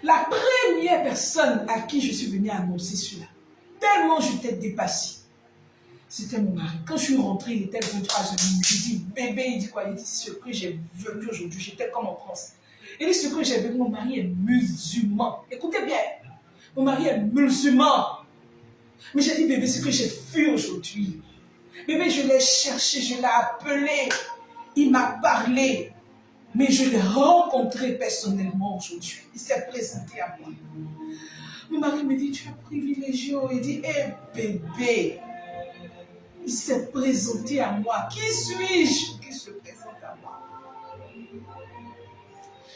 Speaker 1: La première personne à qui je suis venue annoncer cela, tellement j'étais dépassée, c'était mon mari. Quand je suis rentrée, il était 23h. Je dis, bébé, il dit quoi? Il dit, ce que j'ai vu aujourd'hui, j'étais comme en France. Il dit, ce que j'ai vu, mon mari est musulman. Écoutez bien, mon mari est musulman. Mais j'ai dit, bébé, ce que j'ai vu aujourd'hui, bébé, je l'ai cherché, je l'ai appelé, il m'a parlé, mais je l'ai rencontré personnellement aujourd'hui. Il s'est présenté à moi. Mon mari me dit, tu es privilégié. Il dit, hé bébé, il s'est présenté à moi. Qui suis-je qui se présente à moi?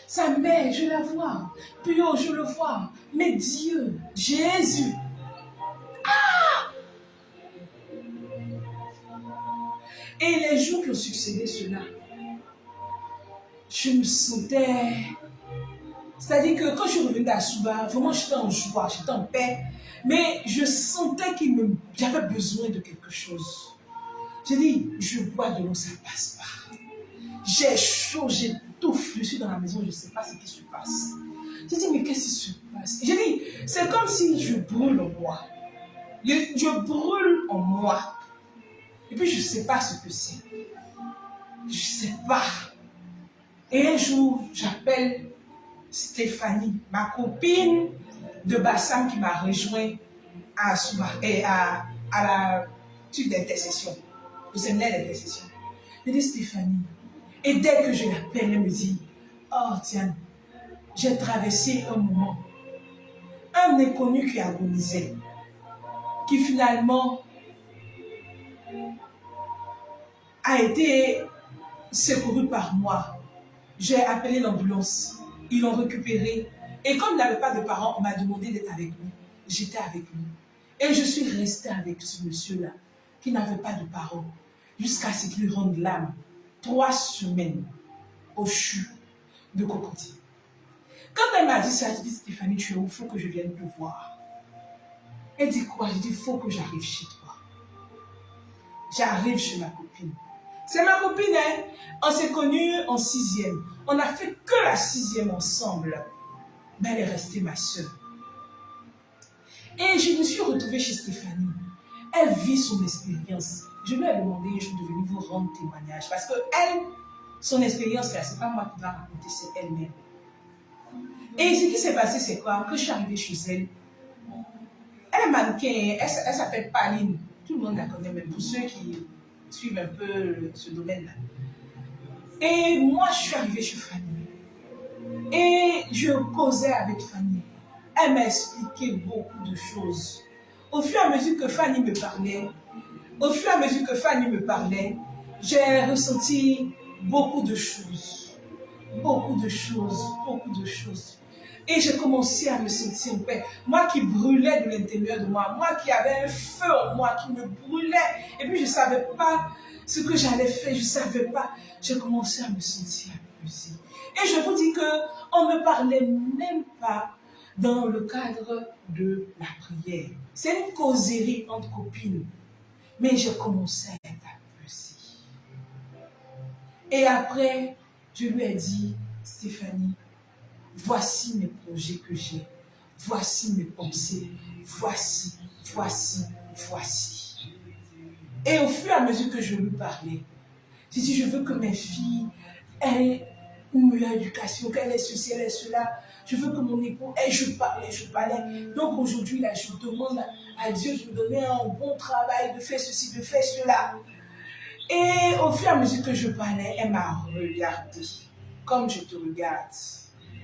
Speaker 1: Sa mère, je la vois. Pio, je le vois. Mais Dieu, Jésus. Et les jours qui ont succédé cela, je me sentais... C'est-à-dire que quand je suis revenue d'Asuba, vraiment j'étais en joie, j'étais en paix, mais je sentais j'avais besoin de quelque chose. J'ai dit, je bois de l'eau, ça ne passe pas. J'ai chaud, j'étouffe, je suis dans la maison, je ne sais pas ce qui se passe. J'ai dit, mais qu'est-ce qui se passe? J'ai dit, c'est comme si je brûle en moi. Je brûle en moi. Et puis je ne sais pas ce que c'est. Je ne sais pas. Et un jour, j'appelle Stéphanie, ma copine de Bassam qui m'a rejoint à Souba et à la truc d'intercession, au séminaire d'intercession. Je dis Stéphanie. Et dès que je l'appelle, elle me dit, oh tiens, j'ai traversé un moment. Un inconnu qui agonisait, qui finalement a été secouru par moi. J'ai appelé l'ambulance. Ils l'ont récupéré. Et comme il n'avait pas de parents, on m'a demandé d'être avec lui. J'étais avec lui. Et je suis restée avec ce monsieur-là, qui n'avait pas de parents, jusqu'à ce qu'il rende l'âme. 3 semaines au CHU de Cocody. Quand elle m'a dit ça, je dis Stéphanie, tu es où? Il faut que je vienne te voir. Elle dit quoi? Je dis, il faut que j'arrive chez toi. J'arrive chez ma copine. C'est ma copine, hein? On s'est connus en 6e. On n'a fait que la 6e ensemble. Mais elle est restée ma soeur. Et je me suis retrouvée chez Stéphanie. Elle vit son expérience. Je lui ai demandé, je suis devenue vous rendre témoignage. Parce que elle, son expérience, ce n'est pas moi qui va raconter, c'est elle-même. Et ce qui s'est passé, c'est quoi? Quand je suis arrivée chez elle, elle est mannequin, elle s'appelle Paline. Tout le monde la connaît, même pour ceux qui suivent un peu ce domaine-là. Et moi, je suis arrivée chez Fanny. Et je causais avec Fanny. elle m'a expliqué beaucoup de choses. Au fur et à mesure que Fanny me parlait, j'ai ressenti beaucoup de choses. Beaucoup de choses, beaucoup de choses. Et j'ai commencé à me sentir en paix. Moi qui brûlais de l'intérieur de moi, moi qui avais un feu en moi, qui me brûlait. Et puis je ne savais pas ce que j'allais faire, je ne savais pas. J'ai commencé à me sentir apaisée. Et je vous dis qu'on ne me parlait même pas dans le cadre de la prière. C'est une causerie entre copines. Mais j'ai commencé à être apaisée. Et après, je lui ai dit, Stéphanie, voici mes projets que j'ai. Voici mes pensées. Voici. Et au fur et à mesure que je lui parlais, j'ai dit, je veux que mes filles aient une meilleure éducation, qu'elle ait ceci, elle ait cela. Je veux que mon époux, et je parlais. Donc aujourd'hui, là, je demande à Dieu de me donner un bon travail, de faire ceci, de faire cela. Et au fur et à mesure que je parlais, elle m'a regardé, comme je te regarde.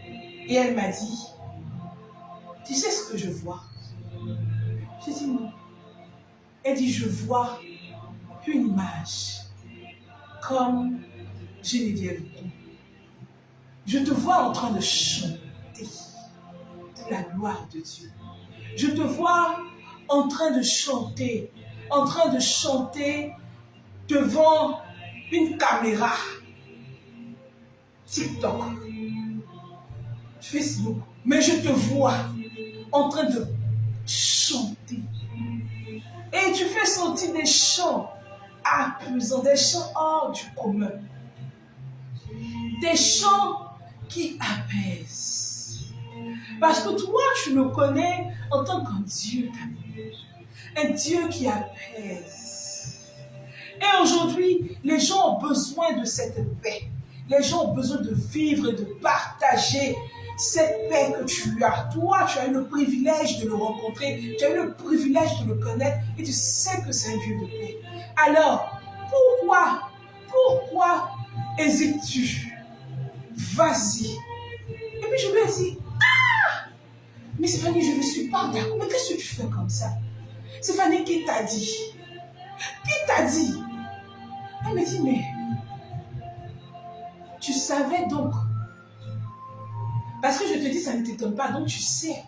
Speaker 1: Et elle m'a dit, tu sais ce que je vois? J'ai dit non. Elle dit, je vois une image, comme Geneviève. Je te vois en train de chanter la gloire de Dieu. Je te vois en train de chanter devant une caméra, TikTok, Facebook, mais je te vois en train de chanter. Et tu fais sortir des chants apaisants, des chants hors du commun, des chants qui apaisent. Parce que toi, tu le connais en tant qu'un Dieu d'amour, un Dieu qui apaise. Et aujourd'hui, les gens ont besoin de cette paix. Les gens ont besoin de vivre et de partager cette paix que tu as. Toi, tu as eu le privilège de le rencontrer, tu as eu le privilège de le connaître et tu sais que c'est un Dieu de paix. Alors, pourquoi hésites-tu? Vas-y. Et puis je lui ai dit, mais Stéphanie, je ne suis pas d'accord. Mais qu'est-ce que tu fais comme ça? Stéphanie, qui t'a dit? Qui t'a dit? Elle me dit, mais tu savais donc. Parce que je te dis, ça ne t'étonne pas, donc tu sais.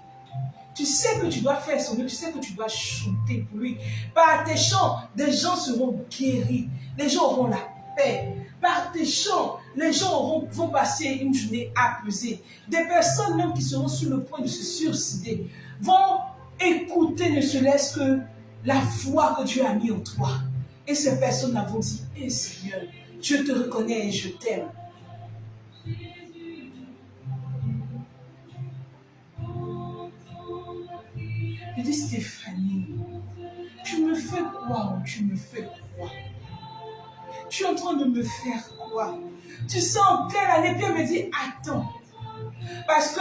Speaker 1: Tu sais que tu dois faire son œuvre, tu sais que tu dois chanter pour lui. Par tes chants, des gens seront guéris. Les gens auront la paix. Par tes chants, les gens vont passer une journée apaisée. Des personnes même qui seront sur le point de se suicider vont écouter ne serait-ce que la foi que Dieu a mis en toi. Et ces personnes vont dire, eh Seigneur, je te reconnais et je t'aime. Je dis, Stéphanie, tu me fais quoi? Tu me fais quoi? Tu es en train de me faire quoi? Tu sens quelle année? Puis elle me dit, attends. Parce que,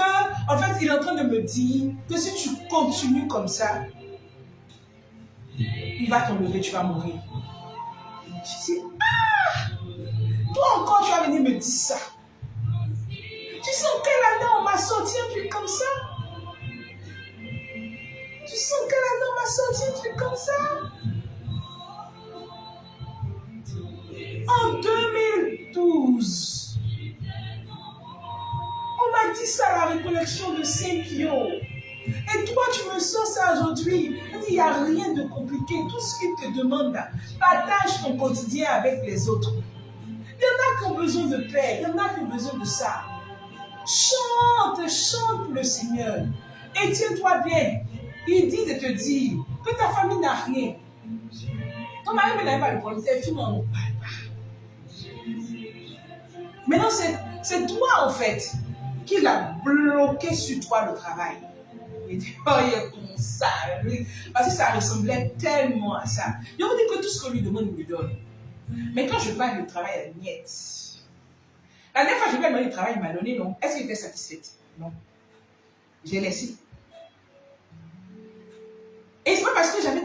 Speaker 1: en fait, il est en train de me dire que si tu continues comme ça, il va t'enlever, tu vas mourir. Je dis, toi encore, tu vas venir me dire ça. Tu sens quelle année on m'a sorti un truc comme ça? Tu sens quelle année on m'a sorti un truc comme ça? En 2012, on m'a dit ça à la récollection de Saint-Pio. Et toi, tu me sors ça aujourd'hui. Il n'y a rien de compliqué. Tout ce qu'il te demande, partage ton quotidien avec les autres. Il y en a qui ont besoin de paix. Il y en a qui ont besoin de ça. Chante pour le Seigneur. Et tiens-toi bien. Il dit de te dire que ta famille n'a rien. Ton mari n'avait pas le problème. Tes filles n'en ont pas. Maintenant, c'est toi, en fait, qui l'a bloqué sur toi le travail. Il dit, oh, il est comme ça. Parce que ça ressemblait tellement à ça. Je vous dis que tout ce qu'on lui demande, il lui donne. Mais quand je parle du travail, elle niette. La dernière fois que je lui ai demandé le travail, il m'a donné, non. Est-ce qu'il était satisfaite? Non. J'ai laissé. Et c'est pas parce que j'avais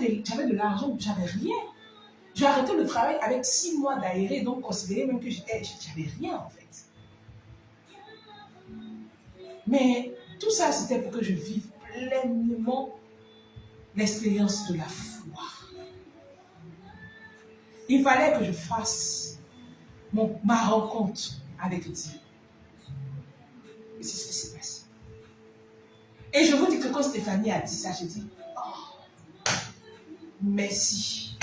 Speaker 1: de l'argent, j'avais rien. J'ai arrêté le travail avec 6 mois d'aéré, donc considéré même que j'avais rien en fait. Mais tout ça, c'était pour que je vive pleinement l'expérience de la foi. Il fallait que je fasse ma rencontre avec Dieu. Et c'est ce qui s'est passé. Et je vous dis que quand Stéphanie a dit ça, j'ai dit, oh, merci.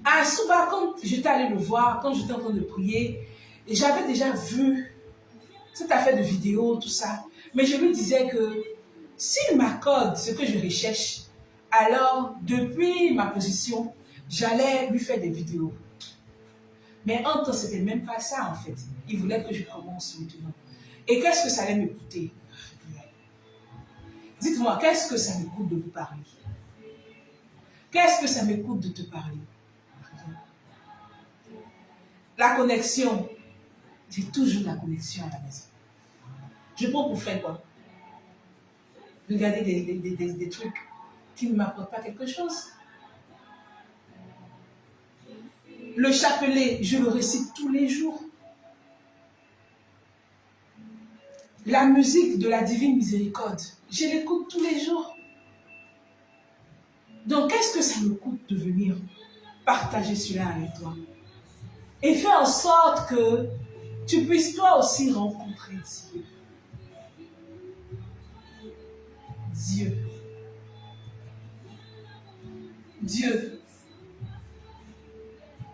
Speaker 1: À Souba, quand j'étais allée le voir, quand j'étais en train de prier, j'avais déjà vu cette affaire de vidéo, tout ça. Mais je lui disais que s'il m'accorde ce que je recherche, alors depuis ma position, j'allais lui faire des vidéos. Mais en temps, ce n'était même pas ça en fait. Il voulait que je commence maintenant. Et qu'est-ce que ça allait me coûter? Dites-moi, qu'est-ce que ça me coûte de vous parler? Qu'est-ce que ça me coûte de te parler? La connexion. J'ai toujours la connexion à la maison. Je prends pour faire quoi? Regarder des trucs qui ne m'apportent pas quelque chose. Le chapelet, je le récite tous les jours. La musique de la divine miséricorde, je l'écoute tous les jours. Donc, qu'est-ce que ça me coûte de venir partager cela avec toi? Et faire en sorte que tu puisses toi aussi rencontrer Dieu. Dieu. Dieu.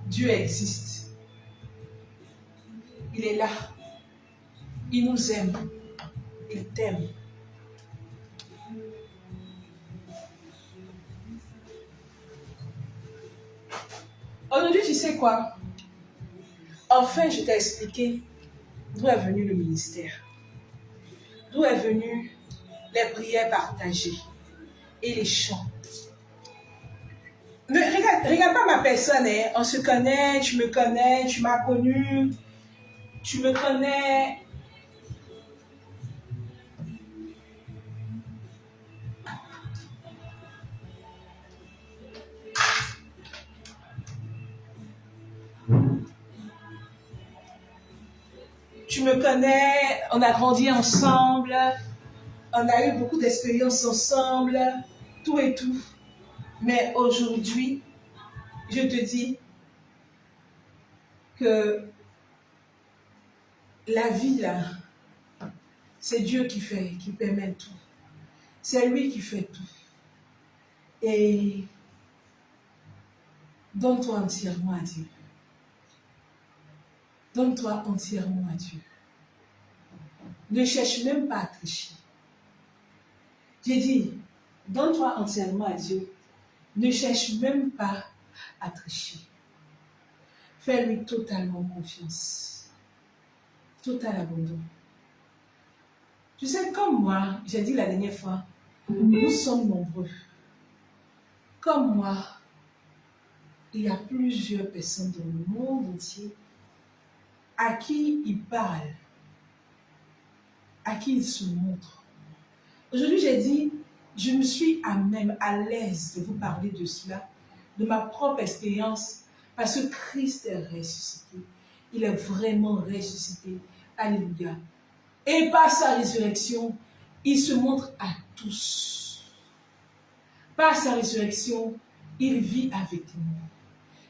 Speaker 1: Dieu existe. Il est là. Il nous aime. Il t'aime. Aujourd'hui, tu sais quoi? Enfin, je t'ai expliqué d'où est venu le ministère. D'où est venu les prières partagées et les chants. Ne regarde pas ma personne, hein. On se connaît, tu m'as connu, tu me connais. Tu me connais, on a grandi ensemble, on a eu beaucoup d'expériences ensemble, tout et tout. Mais aujourd'hui, je te dis que la vie là, c'est Dieu qui fait, qui permet tout. C'est lui qui fait tout. Et donne-toi entièrement à Dieu. Donne-toi entièrement à Dieu. Ne cherche même pas à tricher. J'ai dit, donne-toi entièrement à Dieu. Ne cherche même pas à tricher. Fais-lui totalement confiance. Total abandon. Tu sais, comme moi, j'ai dit la dernière fois, nous sommes nombreux. Comme moi, il y a plusieurs personnes dans le monde entier à qui il parle, à qui il se montre. Aujourd'hui, j'ai dit, je me suis même à l'aise de vous parler de cela, de ma propre expérience, parce que Christ est ressuscité. Il est vraiment ressuscité. Alléluia. Et par sa résurrection, il se montre à tous. Par sa résurrection, il vit avec nous.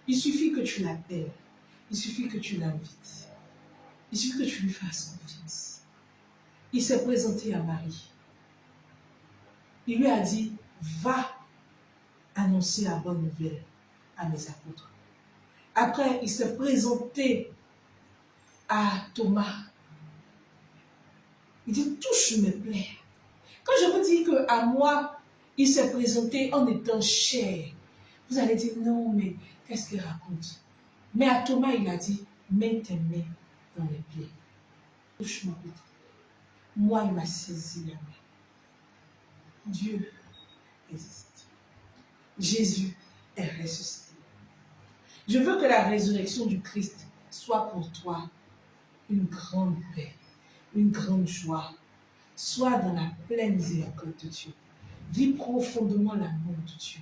Speaker 1: Il suffit que tu l'appelles. Il suffit que tu l'invites. Il suffit que tu lui fasses confiance. Il s'est présenté à Marie. Il lui a dit, va annoncer la bonne nouvelle à mes apôtres. Après, il s'est présenté à Thomas. Il dit, touche mes plaies. Quand je vous dis qu'à moi, il s'est présenté en étant chair, vous allez dire, non, mais qu'est-ce qu'il raconte? Mais à Thomas, il a dit, mets tes mains dans les pieds. Touche mon pied. Moi, il m'a saisi la main. Dieu existe. Jésus est ressuscité. Je veux que la résurrection du Christ soit pour toi une grande paix, une grande joie. Sois dans la pleine miséricorde de Dieu. Vis profondément l'amour de Dieu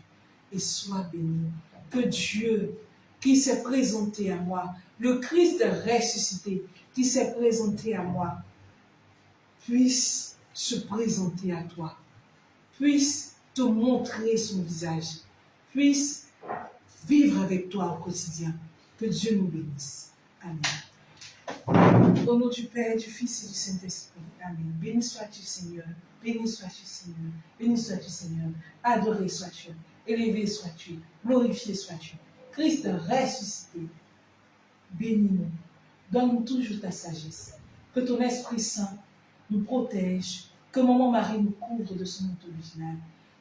Speaker 1: et sois béni. Que Dieu qui s'est présenté à moi, le Christ ressuscité qui s'est présenté à moi, puisse se présenter à toi, puisse te montrer son visage, puisse vivre avec toi au quotidien. Que Dieu nous bénisse. Amen. Au nom du Père, du Fils et du Saint-Esprit. Amen. Béni sois-tu, Seigneur. Béni sois-tu, Seigneur. Béni sois-tu, Seigneur. Adoré sois-tu. Élevé sois-tu. Glorifié sois-tu. Christ ressuscité. Bénis-nous. Donne-nous toujours ta sagesse. Que ton Esprit Saint nous protège. Que Maman Marie nous couvre de son manteau original.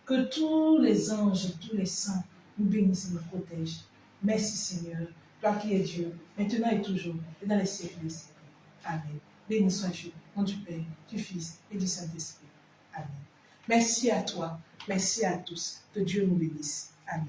Speaker 1: Que tous les anges, tous les saints nous bénissent et nous protègent. Merci Seigneur, toi qui es Dieu, maintenant et toujours, et dans les siècles des siècles. Amen. Béni sois-tu, au nom du Père, du Fils et du Saint-Esprit. Amen. Merci à toi, merci à tous. Que Dieu nous bénisse. Amen.